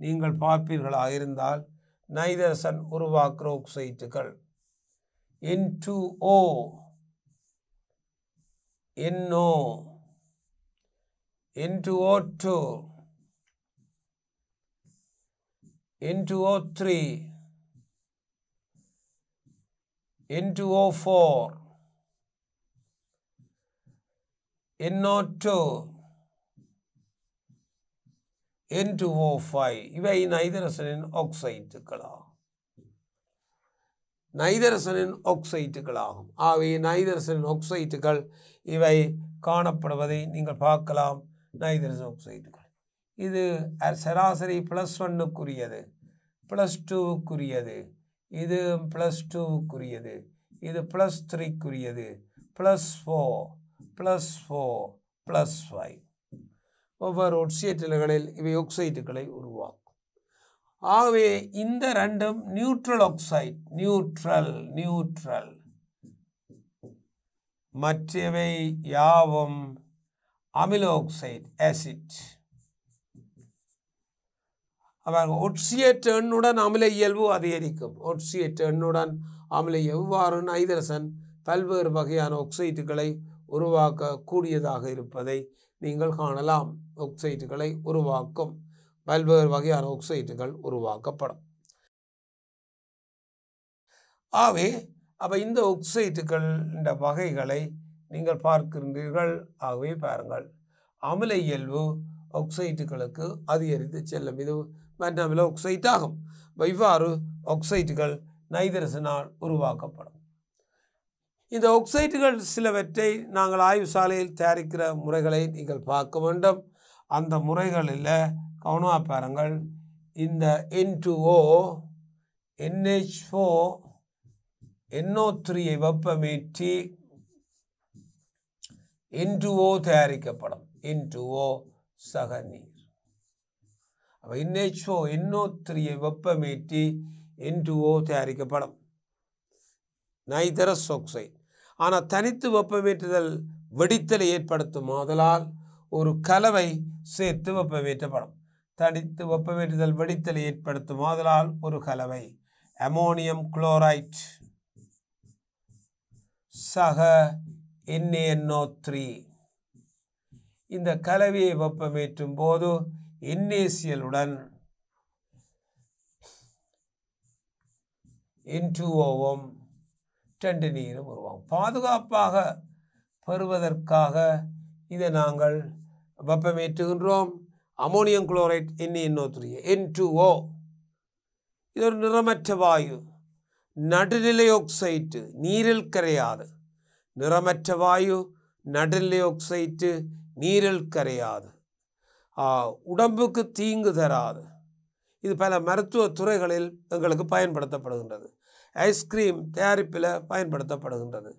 நீங்கள் பார்ப்பீர்களாக இருந்தால் நைதரசன் உருவாக்குற ஒக்சைட்டுகள் N2O NO N2O2 N2O3 N2O4 NO2 N2O5 இவை நைதரசனின் ஆக்சைட்டுகளாகும். நைதரசனின் ஆக்சைட்டுகளாகும். ஆகவே நைதரசனின் ஆக்சைட்டுகள் இவை காணப்படுவதை நீங்கள் பார்க்கலாம். நைதரசன் ஆக்சைட்டுகள் இது சராசரி +1க்குரியது, +2க்குரியது, இது +2க்குரியது, இது +3க்குரியது, +4, +4, +5. ஒவ்வொரு ஒட்சியேற்றல்களில் இவை ஆக்சைட்டுகளை உருவாக்கும். ஆகவே இந்த ரெண்டும் நியூட்ரல் ஆக்சைடு, நியூட்ரல். மற்றவை யாவும் அமில ஆக்சைடு, ஆசிட். ஒட்சியேற்ற எண்ணுடன் அமில இயல்பு அதிகரிக்கும். ஒட்சியேற்ற எண்ணுடன் அமில எவ்வாறு நைதரசன் பல்வேறு வகையான ஆக்சைட்டுகளை உருவாக்க கூடியதாக இருப்பதை நீங்கள் காணலாம். ஆக்சைட்டுகளை உருவாக்கும் பல்வேறு வகையான ஆக்சைட்டுகள் உருவாக்கப்படும். ஆகவே இந்த ஆக்சைட்டுகள் இந்த வகைகளை நீங்கள் பார்க்கின்றீர்கள். ஆகவே பாருங்கள், அமில இயல்பு ஆக்சைட்டுகளுக்கு அதிகரித்து செல்லும். இது மற்ற அமில ஆக்சைட் ஆகும். இவ்வாறு ஆக்சைட்டுகள் நைதரசனால் உருவாக்கப்படும். இந்த ஆக்சைட்டுகள் சிலவற்றை நாங்கள் ஆய்வு சாலையில் தயாரிக்கிற முறைகளை நீங்கள் பார்க்க வேண்டும். அந்த முறைகளில் கவனமாக பாருங்கள். இந்த N2O, NH4, NO3 வெப்பமேற்றி N2O தயாரிக்கப்படும். N2O சக நீர். NH4, NO3 வெப்பமேற்றி N2O தயாரிக்கப்படும். நைதரஸ் ஆக்சைடு. ஆனால் தனித்து வெப்பமேற்றுதல் வெடித்தலை ஏற்படுத்தும். ஆதலால் ஒரு கலவை சேர்த்து வெப்பமேற்றப்படும். தனித்து வெப்பமேற்றுதல் வெடித்தலை ஏற்படுத்தும். ஆதலால் ஒரு கலவை அமோனியம் குளோரைட் சக NaNO3. இந்த கலவையை வெப்பமேற்றும் போது NaCl-உடன் N2O-வும் 2 நீரும் உருவாகும். பாதுகாப்பாக பெறுவதற்காக இதை நாங்கள் வெப்பமேற்றுகின்றோம். Ammonium chloride NaNO3, N2O. இது ஒரு நிறமற்ற வாயு, நடுநிலை ஆக்சைட்டு, நீரில் கரையாது. நிறமற்ற வாயு, நடுநிலை ஆக்சைட்டு, நீரில் கரையாது, உடம்புக்கு தீங்கு தராது. இது பல மருத்துவ துறைகளில் எங்களுக்கு பயன்படுத்தப்படுகின்றது. ஐஸ்கிரீம் தயாரிப்பில் பயன்படுத்தப்படுகின்றது.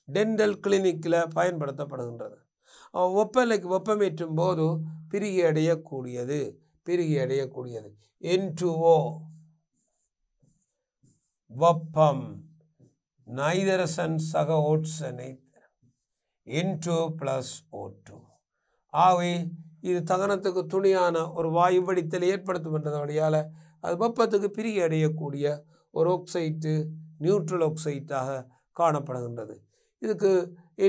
டென்டல் கிளினிக்கில் பயன்படுத்தப்படுகின்றது. வெப்பமேற்றும் போது பிரிகி அடையக்கூடியது. N2O வெப்பம் நைதரசன் சக ஓட்சனை N2+O2. ஆகவே இது தகனத்துக்கு துணியான ஒரு வாயு வெடித்தலை ஏற்படுத்தும் என்றபடியால் அது வெப்பத்துக்கு பிரிகி அடையக்கூடிய ஒரு ஆக்சைட்டு, நியூட்ரல் ஆக்சைட்டாக காணப்படுகின்றது. இதுக்கு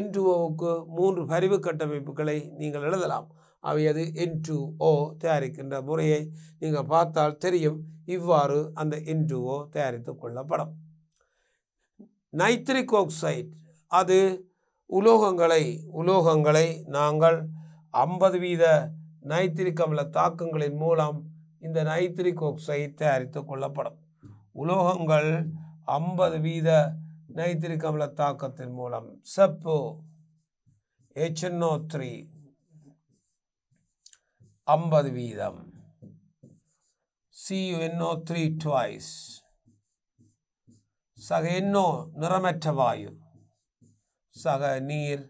N2O-வுக்கு 3 பரிவு கட்டமைப்புகளை நீங்கள் எழுதலாம். அவை அது N2O தயாரிக்கின்ற முறையை நீங்கள் பார்த்தால் தெரியும். இவ்வாறு அந்த N2O தயாரித்து கொள்ளப்படும். நைட்ரிக் ஆக்சைடு அது உலோகங்களை நாங்கள் 50% நைட்ரிக் அமில தாக்கங்களின் மூலம் இந்த நைட்ரிக் ஆக்சைடு தயாரித்து கொள்ளப்படும். உலோகங்கள் 50% நைட்ரிக் அமில தாக்கத்தின் மூலம் செப்பு HNO3 50%, CuNO3 twice, சக NO நிறமற்ற வாயு, சக நீர்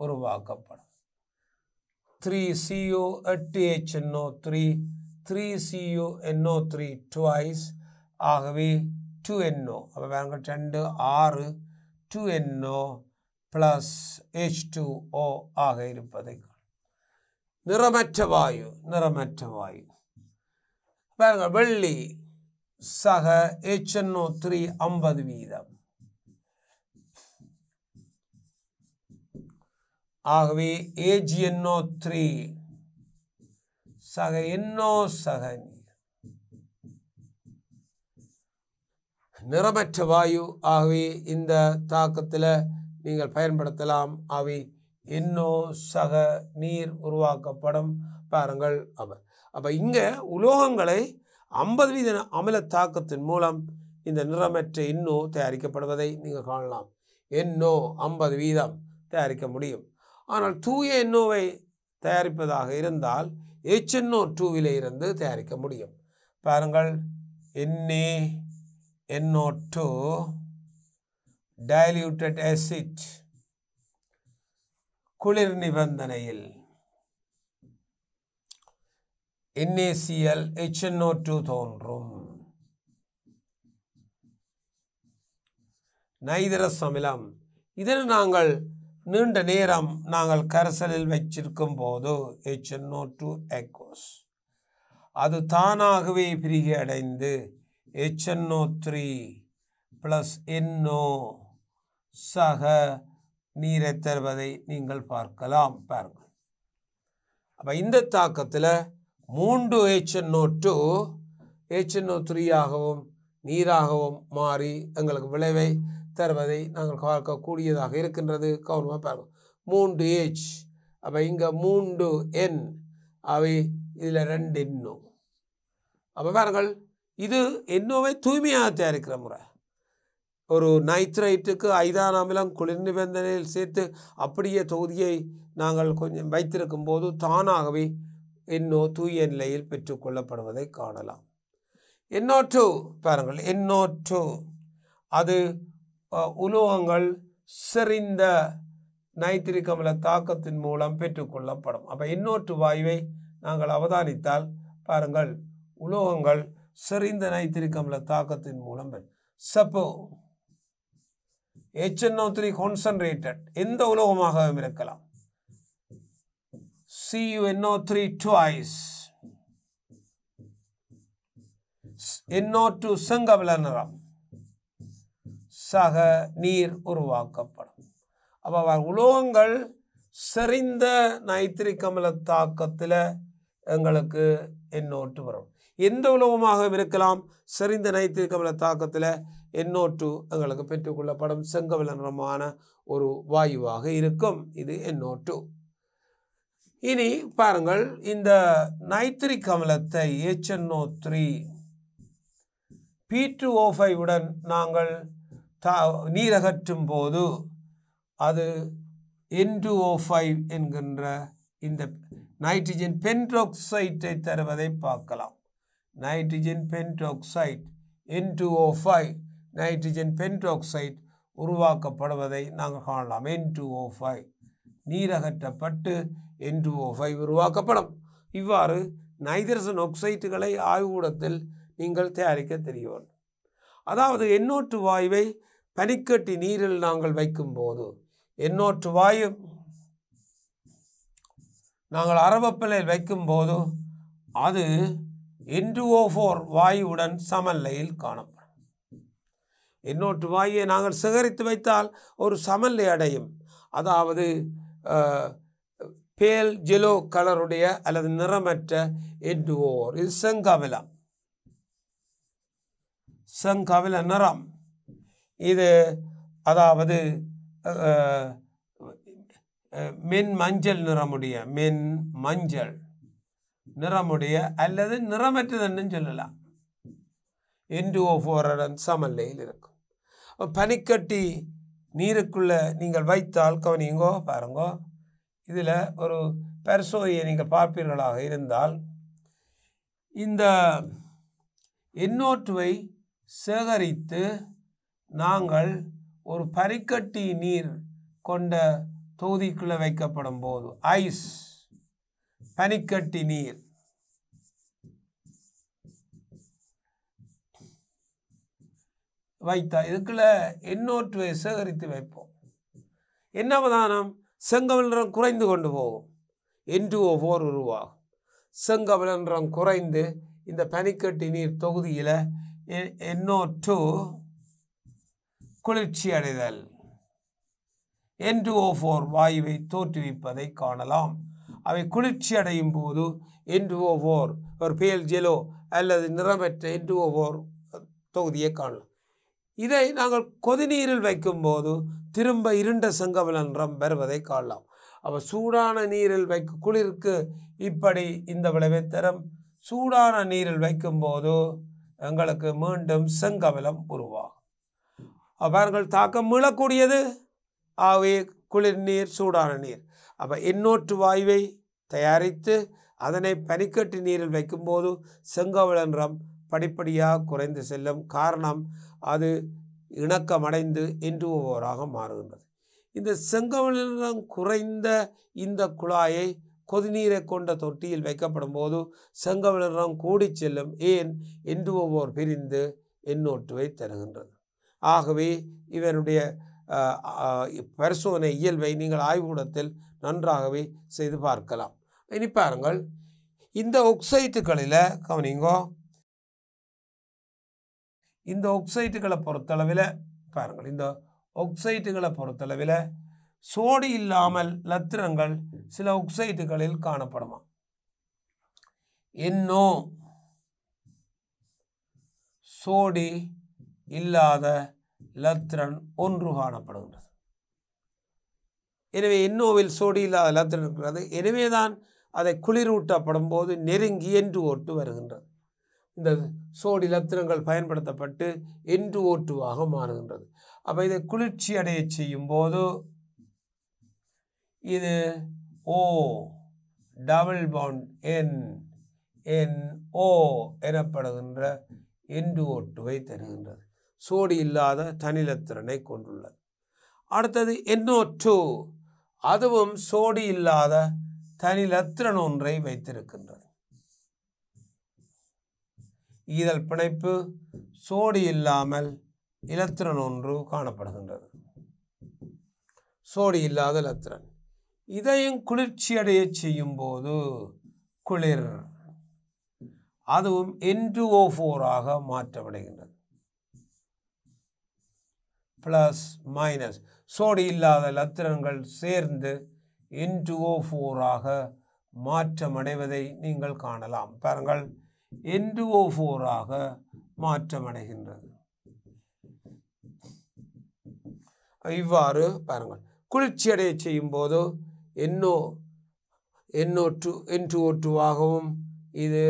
உருவாக்கப்படும். 3Cu 8HNO3, 3CuNO3 twice. ஆகவே 2NO. அப்போ பாருங்க 2 6 2NO + H2O ஆக இருப்பதை நிறமற்ற வாயு. பாருங்க வெள்ளி சக HNO3 50%. ஆகவே AgNO3 சக NO சக நீர் நிறமற்ற வாயு. ஆகவே இந்த தாக்கத்தில் நீங்கள் பயன்படுத்தலாம். அவை NO சக நீர் உருவாக்கப்படும். பாருங்கள் அப்போ இங்கே உலோகங்களை 50% அமில தாக்கத்தின் மூலம் இந்த நிறமற்ற எண்ணோ தயாரிக்கப்படுவதை நீங்கள் காணலாம். எண்ணோ 50% தயாரிக்க முடியும். ஆனால் தூய எண்ணோவை தயாரிப்பதாக இருந்தால் HNO2 இருந்து தயாரிக்க முடியும். பாருங்கள், NaNO2 diluted acid குளிர் நிபந்தனையில் NaCl HNO2 தோன்றும். நைதரஸ் அமிலம் இதனை நாங்கள் நீண்ட நேரம் நாங்கள் கரைசலில் வச்சிருக்கும் போது HNO2 aqueous அது தானாகவே பிரிகை அடைந்து HNO3 + NO சக நீரை தருவதை நீங்கள் பார்க்கலாம். பாருங்கள், அப்போ இந்த தாக்கத்தில் 3 HNO2 HNO3 ஆகவும் நீராகவும் மாறி எங்களுக்கு விளைவை தருவதை நாங்கள் பார்க்கக்கூடியதாக இருக்கின்றது. கவனமாக பாருங்கள், 3H, அப்போ இங்கே 3N, அவை இதில் 2 NO. அப்போ பாருங்கள், இது NOவை தூய்மையாக தயாரிக்கிற முறை. ஒரு நைட்ரைட்டுக்கு ஐதான அமிலம் குளிர் நிபந்தனையில் சேர்த்து அப்படியே தொகுதியை நாங்கள் கொஞ்சம் வைத்திருக்கும் போது தானாகவே NO தூய நிலையில் பெற்றுக்கொள்ளப்படுவதை காணலாம். NO2 பாருங்கள், NO2 அது உலோகங்கள் செறிந்த நைட்ரிக் அமில தாக்கத்தின் மூலம் பெற்றுக்கொள்ளப்படும். அப்போ NO2 வாயுவை நாங்கள் அவதானித்தால் பாருங்கள், உலோகங்கள் செறிந்த நைட்ரிக் அமில தாக்கத்தின் மூலம் சப்போ HNO3 கான்சன்ட்ரேட்டட் எந்த உலோகமாக இருக்கலாம். CuNO3 twice, NO2 செங்கமல நிறம் சக நீர் உருவாக்கப்படும். அப்போ உலோகங்கள் செறிந்த நைட்ரிக் அமில தாக்கத்தில் எங்களுக்கு NO2 வரும். எந்த உலோகமாக இருக்கலாம், செறிந்த நைட்ரிக் அமில தாக்கத்தில் NO2 எங்களுக்கு பெற்றுக்கொள்ளப்படும் செங்கமல நிறமான ஒரு வாயுவாக இருக்கும். இது NO2. இனி பாருங்கள், இந்த நைட்ரிக் அமிலத்தை HNO3 P2O5 உடன் நாங்கள் நீரகற்றும் போது அது N2O5 என்கின்ற இந்த நைட்ரஜன் பென்டாக்சைட்டை தருவதை பார்க்கலாம். Nitrogen pentoxide N2O5 nitrogen pentoxide உருவாக்கப்படுவதை நாங்கள் காணலாம். N2O5 நீரகற்றப்பட்டு N2O5 உருவாக்கப்படும். இவ்வாறு நைட்ரசன் ஆக்சைட்டுகளை ஆய்வுக்கூடத்தில் நீங்கள் தயாரிக்க தெரிய வேண்டும். அதாவது NO2 வாயுவை பனிக்கட்டி நீரில் நாங்கள் வைக்கும்போது NO2 வாயு நாங்கள் அரவப்பலையில் வைக்கும்போது அது N2O4 வாயுவுடன் சமநிலையில் காணப்படும். NO2 வாயுவை நாங்கள் சேகரித்து வைத்தால் ஒரு சமநிலை அடையும். அதாவது பேல் ஜெலோ கலருடைய அல்லது நிறமற்ற N2O4 இது செங்கமலம், செங்கமல நிறம். இது அதாவது மென் மஞ்சள் நிறமுடைய அல்லது நிறமற்றதுன்னு சொல்லலாம். N2O4 சமநிலையில் இருக்கும். பனிக்கட்டி நீருக்குள்ளே நீங்கள் வைத்தால் கவனிங்கோ, பாருங்கோ, இதில் ஒரு பரிசோதனையை நீங்கள் பார்ப்பீர்களாக இருந்தால் இந்த NO2வை சேகரித்து நாங்கள் ஒரு பனிக்கட்டி நீர் கொண்ட தொகுதிக்குள்ளே வைக்கப்படும் போது ஐஸ் பனிக்கட்டி நீர் வைத்தா இதுக்குள்ள NO2வை சேகரித்து வைப்போம். என்ன அவதானம், செங்கமல நிறம் குறைந்து கொண்டு போகும், N2O4 உருவாகும். செங்கமல நிறம் குறைந்து இந்த பனிக்கட்டி நீர் தொகுதியில் NO2 குளிர்ச்சி அடைதல் N2O4 வாயுவை தோற்றுவிப்பதை காணலாம். அவை குளிர்ச்சி அடையும் போது N2O4 ஒரு பேல் ஜெலோ அல்லது நிறமற்ற N2O4 தொகுதியை காணலாம். இதை நாங்கள் கொதிநீரில் வைக்கும்போது திரும்ப இருண்ட செங்கமல நிறம் வருவதை காணலாம். அப்போ சூடான நீரில் குளிருக்கு இப்படி இந்த விளைவை தரும். சூடான நீரில் வைக்கும்போது எங்களுக்கு மீண்டும் செங்கமலம் உருவாகும். அவர்கள் தாக்கம் மீளக்கூடியது. ஆகவே குளிர்நீர், சூடான நீர். அப்போ எண்ணூற்று வாயுவை தயாரித்து அதனை பனிக்கட்டு நீரில் வைக்கும்போது செங்கமல நிறம் படிப்படியாக குறைந்து செல்லும். காரணம், அது இணக்கமடைந்து N2O4ஆக மாறுகின்றது. இந்த செங்கமல நிறம் குறைந்த இந்த குழாயை கொதிநீரை கொண்ட தொட்டியில் வைக்கப்படும் போது செங்கமல நிறம் கூடி செல்லும். ஏன்? N2O4 பிரிந்து NO2வை தருகின்றது. ஆகவே இவருடைய பரிசோதனை இயல்பை நீங்கள் ஆய்வுக்கூடத்தில் நன்றாகவே செய்து பார்க்கலாம். இனி பாருங்கள், இந்த ஒக்சைட்டுகளில் கவனிங்கோ, இந்த ஒக்சைட்டுகளை பொறுத்தளவில் பாருங்கள், இந்த ஒக்சைட்டுகளை பொறுத்தளவில் சோடி இல்லாமல் லத்திரங்கள் சில ஒக்சைட்டுகளில் காணப்படுமா? NO சோடி இல்லாத லத்திரன் ஒன்று காணப்படுகின்றது. எனவே NOவில் சோடி இல்லாத லத்திரன் இருக்கிறது. எனவேதான் அதை குளிரூட்டப்படும் போது நெருங்கி N2O2 வருகின்றது. இந்த சோடி லத்திரங்கள் பயன்படுத்தப்பட்டு N2O2ஆக மாறுகின்றது. அப்போ இதை குளிர்ச்சி அடைய செய்யும் போது இது O டபுள் பாண்ட் NO எனப்படுகின்ற N2O2வை தருகின்றது. சோடி இல்லாத தனிலத்திரனை கொண்டுள்ளது. அடுத்தது NO2, அதுவும் சோடி இல்லாத தனிலத்திரன் ஒன்றை வைத்திருக்கின்றது. ஈதல் பிணைப்பு, சோடி இல்லாமல் இலத்திரன் ஒன்று காணப்படுகின்றது. சோடி இல்லாத இலத்திரன். இதையும் குளிர்ச்சி அடைய செய்யும் போது குளிர், அதுவும் N2O4ஆக மாற்றமடைகின்றது. பிளஸ் மைனஸ் சோடி இல்லாத லத்திரன்கள் சேர்ந்து N2O4ஆக மாற்றமடைவதை நீங்கள் காணலாம். பாருங்கள், N2O4ஆக மாற்றமடைகின்றது. இவ்வாறு பாருங்கள், குளிர்ச்சி அடைய செய்யும் போது N2O2ஆகவும் இது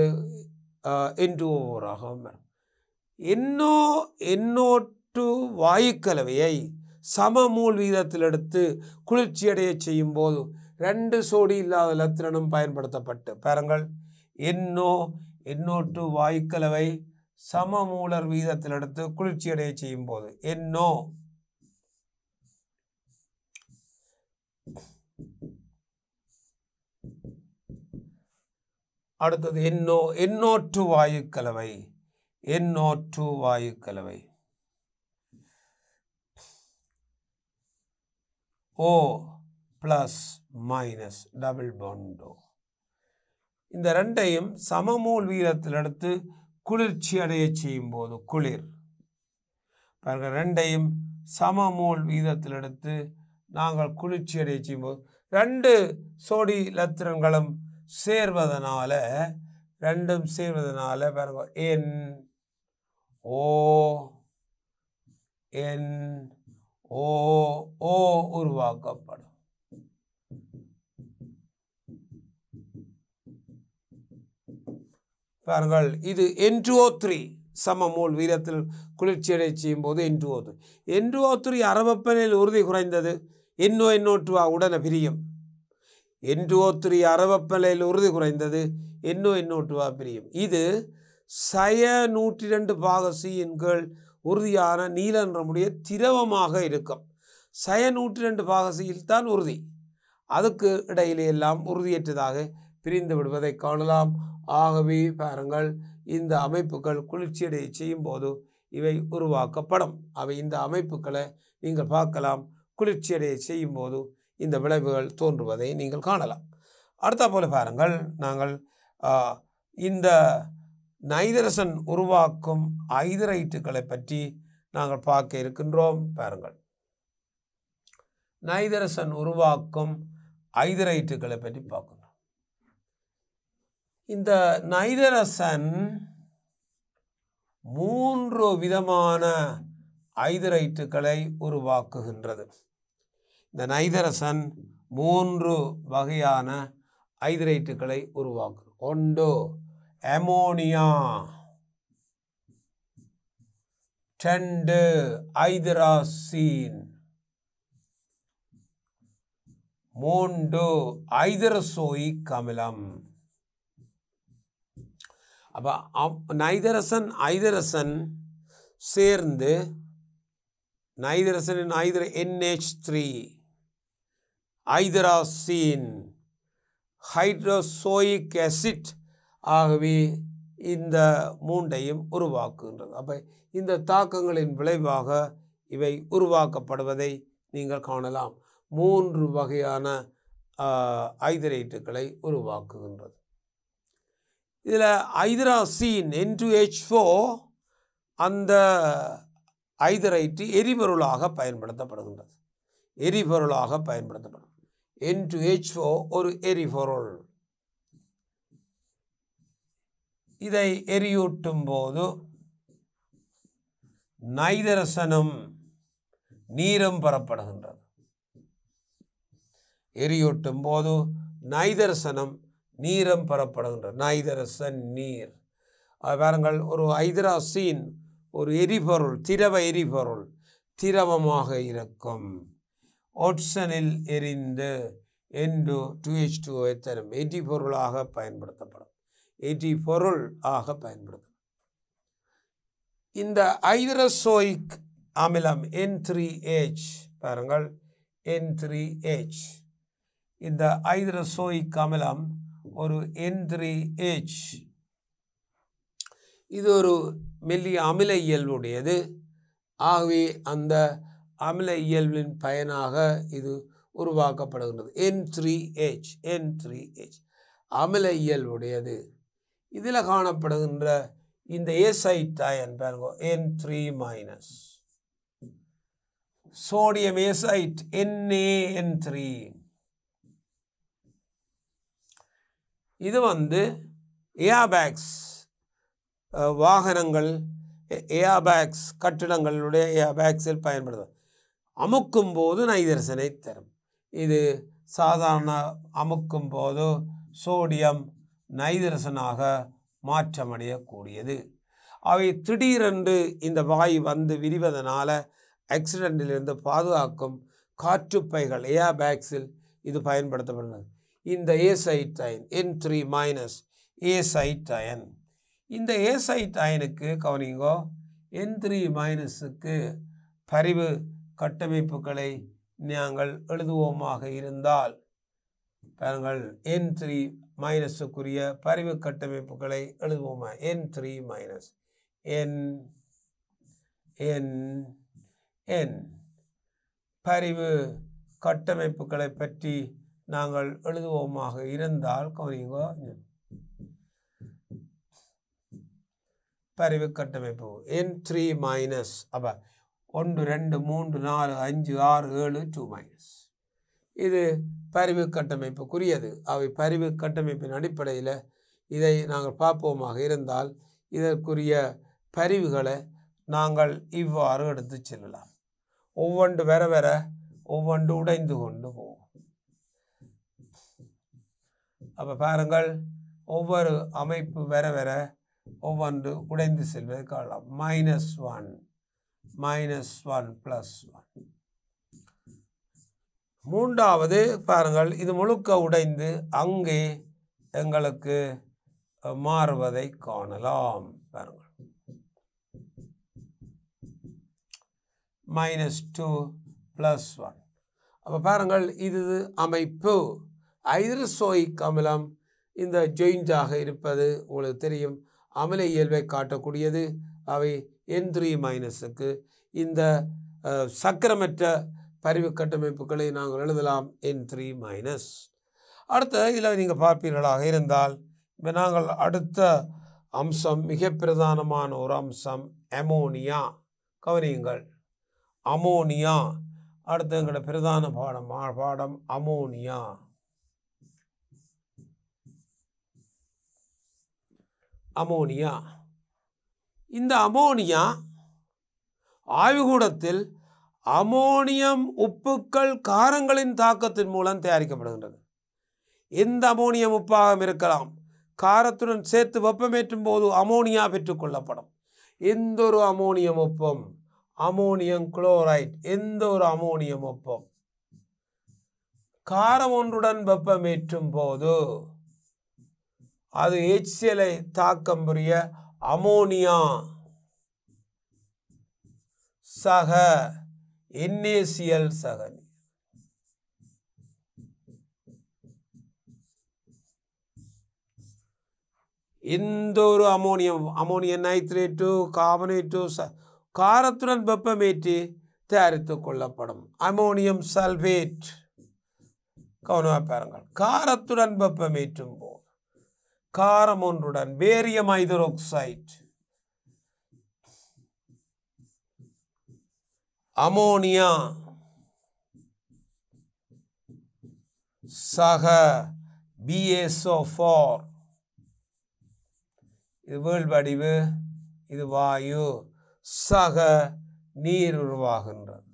N2O4ஆகவும் வரும். NO2 வாயுக்கலவையை சமமூல் வீதத்தில் எடுத்து குளிர்ச்சி அடைய செய்யும் போது 2 சோடி இல்லாத லத்திரனும் பயன்படுத்தப்பட்டு பாருங்கள், NO2 வாயுக்கலவை சமமூலர் வீதத்தில் எடுத்து குளிர்ச்சி அடைய செய்யும் போது NO அடுத்தது NO2 வாயுக்கலவை O plus minus double bond. இந்த ரெண்டையும் சமமூல் வீதத்தில் எடுத்து குளிர்ச்சி அடைய செய்யும் போது குளிர். பாருங்கள், ரெண்டையும் சமமூல் வீதத்தில் எடுத்து நாங்கள் குளிர்ச்சி அடைய செய்யும் போது 2 சோடி லத்திரன்களும் சேர்வதனால பாருங்க NO உருவாக்கப்படும். பாருங்கள், இது N2O3 சமமூல் வீதத்தில் குளிர்ச்சி அடைய செய்யும் போது N2O3 அறவெப்பநிலையில் உறுதி குறைந்தது NO2 உடனே பிரியும். N2O3 அறவெப்பநிலையில் உறுதி குறைந்தது NO2 பிரியும். இது -102 கீழ் உறுதியான நீல நிறமுடைய திரவமாக இருக்கும். -102 தான் உறுதி. அதுக்கு இடையிலே எல்லாம் உறுதியற்றதாக பிரிந்து விடுவதை காணலாம். ஆகவே பாருங்கள், இந்த அமைப்புகள் குளிர்ச்சி அடைய செய்யும் போது இவை உருவாக்கப்படும். அவை இந்த அமைப்புகளை நீங்கள் பார்க்கலாம். குளிர்ச்சி அடைய செய்யும் போது இந்த விளைவுகள் தோன்றுவதை நீங்கள் காணலாம். அடுத்த போல பாருங்கள், நாங்கள் இந்த நைதரசன் உருவாக்கும் ஐதரைட்டுகளை பற்றி நாங்கள் பார்க்க இருக்கின்றோம். பாருங்கள், நைதரசன் உருவாக்கும் ஐதரைட்டுகளை பற்றி பார்க்கணும். இந்த நைதரசன் 3 விதமான ஐதரைட்டுகளை உருவாக்குகின்றது. இந்த நைதரசன் 3 வகையான ஐதரைட்டுகளை உருவாக்கும். 1 அமோனியா, 2 ஐதராசீன், 3 ஐதரசோயிக் அமிலம். அப்போ நைதரசன் ஐதரசன் சேர்ந்து நைதரசனின் NH3, ஐதராசீன், ஹைட்ரோசோயிக் ஆசிட் ஆகவே இந்த மூன்றையும் உருவாக்குகின்றது. அப்போ இந்த தாக்கங்களின் விளைவாக இவை உருவாக்கப்படுவதை நீங்கள் காணலாம். 3 வகையான ஐதரேட்டுகளை உருவாக்குகின்றது. இதில் ஐதராசீன் N2H4 அந்த ஐதரைட்டு எரிபொருளாக பயன்படுத்தப்படுகின்றது. எரிபொருளாக பயன்படுத்தப்படும். N2H4 ஒரு எரிபொருள். இதை எரியூட்டும் போது நைதரசனும் நீரும் பெறப்படுகின்றது. எரியூட்டும் போது நைதரசனும் நீரும் பெறப்படுகின்றது. நைதரசன் நீர். பாருங்கள், ஒரு ஐதராசீன் ஒரு எரிபொருள், திரவ எரிபொருள், திரவமாக இருக்கும். ஓட்சனில் எரிந்து N2H2 தரும். எரிபொருளாக பயன்படுத்தப்படும். எரிபொருள் ஆக பயன்படுத்தப்படும். இந்த ஐதரசோயிக் அமிலம் N3H பாருங்கள், N3H. இந்த ஐதரசோயிக் அமிலம் ஒரு N3H. இது ஒரு மெல்லிய அமில இயல்புடையது. ஆகவே அந்த அமில இயல்பின் பயனாக இது உருவாக்கப்படுகின்றது. N3H அமில இயல்புடையது. இதில் காணப்படுகின்ற இந்த ஏசைட் அயன் பாருங்க, N3-, சோடியம் ஏசைட் NaN3. இது ஏர்பேக்ஸ் வாகனங்கள், ஏர்பேக்ஸ் கட்டிடங்களுடைய ஏர்பேக்ஸில் பயன்படுது. அமுக்கும் போது நைதரசனை தரும். இது சாதாரண அமுக்கும் போது சோடியம் நைதரசனாக மாற்றமடையக்கூடியது. அவை திடீரென்று இந்த வாயு விரிவதனால ஆக்சிடென்டிலிருந்து பாதுகாக்கும் காற்றுப்பைகள் ஏர்பேக்ஸில் இது பயன்படுத்தப்படுகிறது. இந்த ஏசைட் அயன் N3- ஏசைட் அயன். இந்த ஏசைட் அயனுக்கு கவனிங்கோ, N3- பரிவு கட்டமைப்புகளை நாங்கள் எழுதுவோமாக இருந்தால் பாருங்கள், N3-க்குரிய பரிவு கட்டமைப்புகளை எழுதுவோமா. N3- N பரிவு கட்டமைப்புகளை பற்றி நாங்கள் எழுதுவோமாக இருந்தால் கவனிங்கோ, பரிவு கட்டமைப்பு N3-. அப்போ 1 2 3 4 5 6 7 2-. இது பரிவு கட்டமைப்புக்குரியது. அவை பரிவு கட்டமைப்பின் அடிப்படையில் இதை நாங்கள் பார்ப்போமாக இருந்தால் இதற்குரிய பரிவுகளை நாங்கள் இவ்வாறு எடுத்து செல்லலாம். ஒவ்வொன்று வர வர ஒவ்வொன்று உடைந்து கொண்டு போகும். அப்போ பாருங்கள், ஒவ்வொரு அமைப்பு வர வர ஒவ்வொன்று உடைந்து செல்வதை காணலாம். -1 +1. மூன்றாவது பாருங்கள், இது முழுக்க உடைந்து அங்கே எங்களுக்கு மாறுவதை காணலாம். பாருங்கள், -2 +1. அப்போ பாருங்கள், இது அமைப்பு. ஐதரசோயிக் அமிலம் இந்த ஜாயிண்டாக இருப்பது உங்களுக்கு தெரியும், அமில இயல்பை காட்டக்கூடியது. அவை N3-க்கு இந்த சக்கரமற்ற பரிவு கட்டமைப்புகளை நாங்கள் எழுதலாம் N3-. அடுத்த இதில் நீங்கள் பார்ப்பீர்களாக இருந்தால் இப்போ நாங்கள் அடுத்த அம்சம், மிக பிரதானமான ஒரு அம்சம், அமோனியா. கவனியுங்கள், அமோனியா. அடுத்து எங்களோட பிரதான பாடம் அமோனியா. அமோனியா. இந்த அமோனியா ஆய்வுகூடத்தில் அமோனியம் உப்புக்கள் காரங்களின் தாக்கத்தின் மூலம் தயாரிக்கப்படுகின்றது. எந்த அமோனியம் உப்பாகவும் இருக்கலாம். காரத்துடன் சேர்த்து வெப்பமேற்றும் போது அமோனியா பெற்றுக்கொள்ளப்படும். எந்த ஒரு அமோனியம் வெப்பம், அமோனியம் குளோரைட், எந்த ஒரு அமோனியம் வெப்பம் காரம் ஒன்றுடன் வெப்பமேற்றும் போது அது HCl தாக்கம் புரிய அமோனியா சக NaCl சக எந்த ஒரு அமோனியம் நைட்ரேட்டு கார்பனேட்டு காரத்துடன் வெப்பமேற்றி தயாரித்து கொள்ளப்படும். அமோனியம் சல்பேட் கவனமாக பாருங்கள். காரத்துடன் வெப்பமேற்றும் போது காரம் ஒன்றுடன் பேரியம் ஹைட்ரோக்சைடு அமோனியா சக BaSO4 இது வேள் வடிவு, இது வாயு சக நீர் உருவாகின்றது.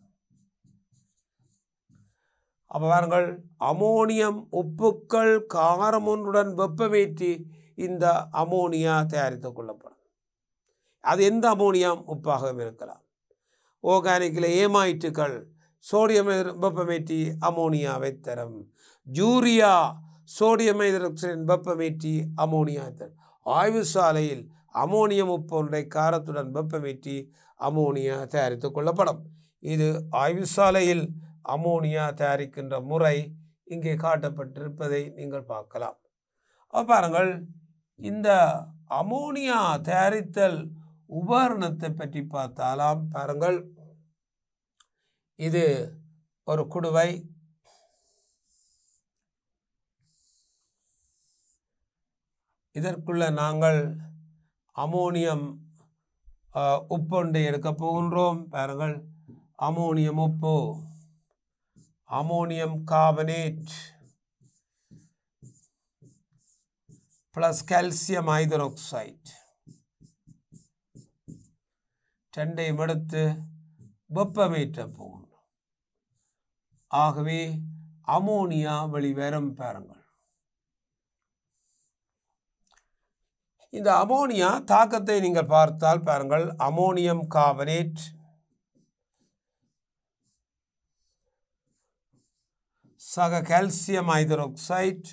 அப்போ பாருங்கள், அமோனியம் உப்புக்கள் காரம் ஒன்றுடன் வெப்பமேற்றி இந்த அமோனியா தயாரித்து கொள்ளப்படும். அது எந்த அமோனியம் உப்பாகவும் இருக்கலாம். ஆர்கானிக்கில் ஏமாயிட்டுகள் சோடியம் வெப்பமேற்றி அமோனியாவை தரும். யூரியா சோடியம் ஹைட்ராக்சைடு வெப்பமேற்றி அமோனியா தரும். ஆய்வு சாலையில் அமோனியம் உப்பு ஒன்றை காரத்துடன் வெப்பமேற்றி அமோனியா தயாரித்து கொள்ளப்படும். இது ஆய்வு சாலையில் அமோனியா தயாரிக்கின்ற முறை இங்கே காட்டப்பட்டிருப்பதை நீங்கள் பார்க்கலாம். பாருங்கள், இந்த அமோனியா தயாரித்தல் உபகரணத்தை பற்றி பார்த்தாலாம். பாருங்கள், இது ஒரு குடுவை. இதற்குள்ள நாங்கள் அமோனியம் உப்பொன்றை எடுக்க போகின்றோம். பாருங்கள், அமோனியம் உப்பு, ammonium carbonate plus calcium hydroxide ரெண்டையும் எடுத்து வெப்பமேற்ற போகின்றோம். ஆகவே அமோனியா வெளிவரும். பாருங்கள், இந்த அமோனியா தாக்கத்தை நீங்கள் பார்த்தால் பாருங்கள், அமோனியம் கார்பனேட் சக கால்சியம் ஹைட்ரோக்சைடு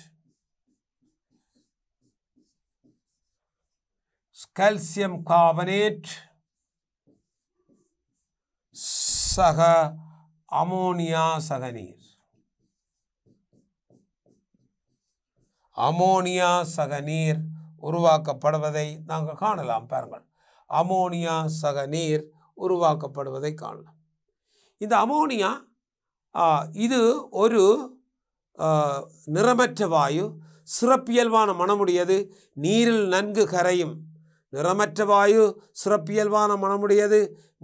கால்சியம் கார்பனேட் சக அமோனியா சக நீர். அமோனியா சக நீர் உருவாக்கப்படுவதை நாங்கள் காணலாம். பாருங்கள், அமோனியா சக நீர் உருவாக்கப்படுவதை காணலாம். இந்த அமோனியா இது ஒரு நிறமற்ற வாயு, சிறப்பியல்பான மனமுடையது, நீரில் நன்கு கரையும். நிறமற்ற வாயு, சிறப்பியல்பான மனமுடையது,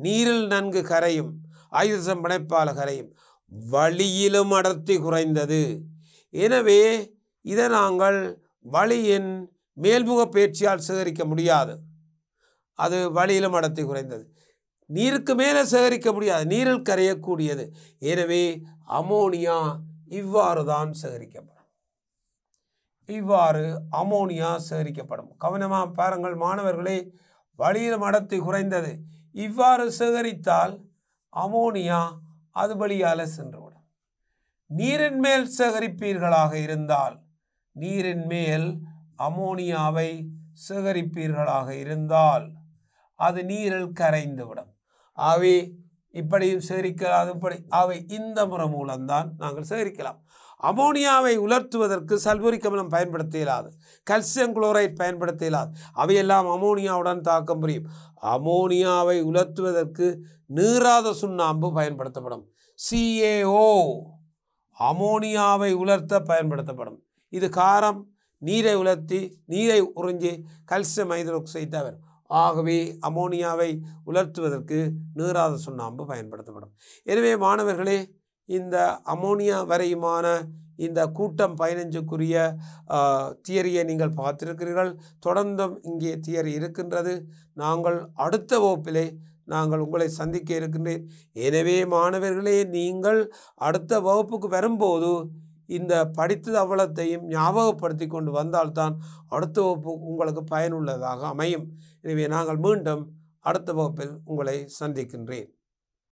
நீரில் நன்கு கரையும், ஆயுதம் பிணைப்பால கரையும், வளியிலும் அடர்த்தி குறைந்தது. எனவே இதை நாங்கள் வளியின் மேல்முக பயிற்சியால் சேகரிக்க முடியாது. அது வளியிலும் அடர்த்தி குறைந்தது. நீருக்கு மேலே சேகரிக்க முடியாது, நீரில் கரையக்கூடியது. எனவே அமோனியா இவ்வாறு தான் சேகரிக்கப்படும். இவ்வாறு அமோனியா சேகரிக்கப்படும். கவனமாக பாருங்கள் மாணவர்களே, வளியிலும் அடர்த்தி குறைந்தது. இவ்வாறு சேகரித்தால் அமோனியா அது வழியால் சென்றுவிடும். நீரின் மேல் சேகரிப்பீர்களாக இருந்தால், நீரின் மேல் அமோனியாவை சேகரிப்பீர்களாக இருந்தால் அது நீரில் கரைந்துவிடும். ஆகவே இப்படியும் சேகரிக்கலாம். இப்படி அவை இந்த முறை மூலம்தான் நாங்கள் சேகரிக்கலாம். அமோனியாவை உலர்த்துவதற்கு சல்பூரிக் அமிலம் பயன்படுத்த இயலாது, கால்சியம் குளோரைட் பயன்படுத்த இயலாது. அவையெல்லாம் அமோனியாவுடன் தாக்கம் புரியும். அமோனியாவை உலர்த்துவதற்கு நீராத சுண்ணாம்பு பயன்படுத்தப்படும். CaO அமோனியாவை உலர்த்த பயன்படுத்தப்படும். இது காரம், நீரை உலர்த்தி நீரை உறிஞ்சி கால்சியம் ஹைட்ரோக்சைடு வரும். ஆகவே அமோனியாவை உலர்த்துவதற்கு நீராத சுண்ணாம்பு பயன்படுத்தப்படும். எனவே மாணவர்களே, இந்த அமோனியா வரையுமான இந்த கூட்டம் 15க்குரிய தியரியை நீங்கள் பார்த்திருக்கிறீர்கள். தொடர்ந்தும் இங்கே தியரி இருக்கின்றது. நாங்கள் அடுத்த வகுப்பிலே நாங்கள் உங்களை சந்திக்க இருக்கின்றேன். எனவே மாணவர்களே, நீங்கள் அடுத்த வகுப்புக்கு வரும்போது இந்த படித்தது அவ்வளத்தையும் ஞாபகப்படுத்தி கொண்டு வந்தால்தான் அடுத்த வகுப்பு உங்களுக்கு பயனுள்ளதாக அமையும். எனவே நாங்கள் மீண்டும் அடுத்த வகுப்பில் உங்களை சந்திக்கின்றேன்.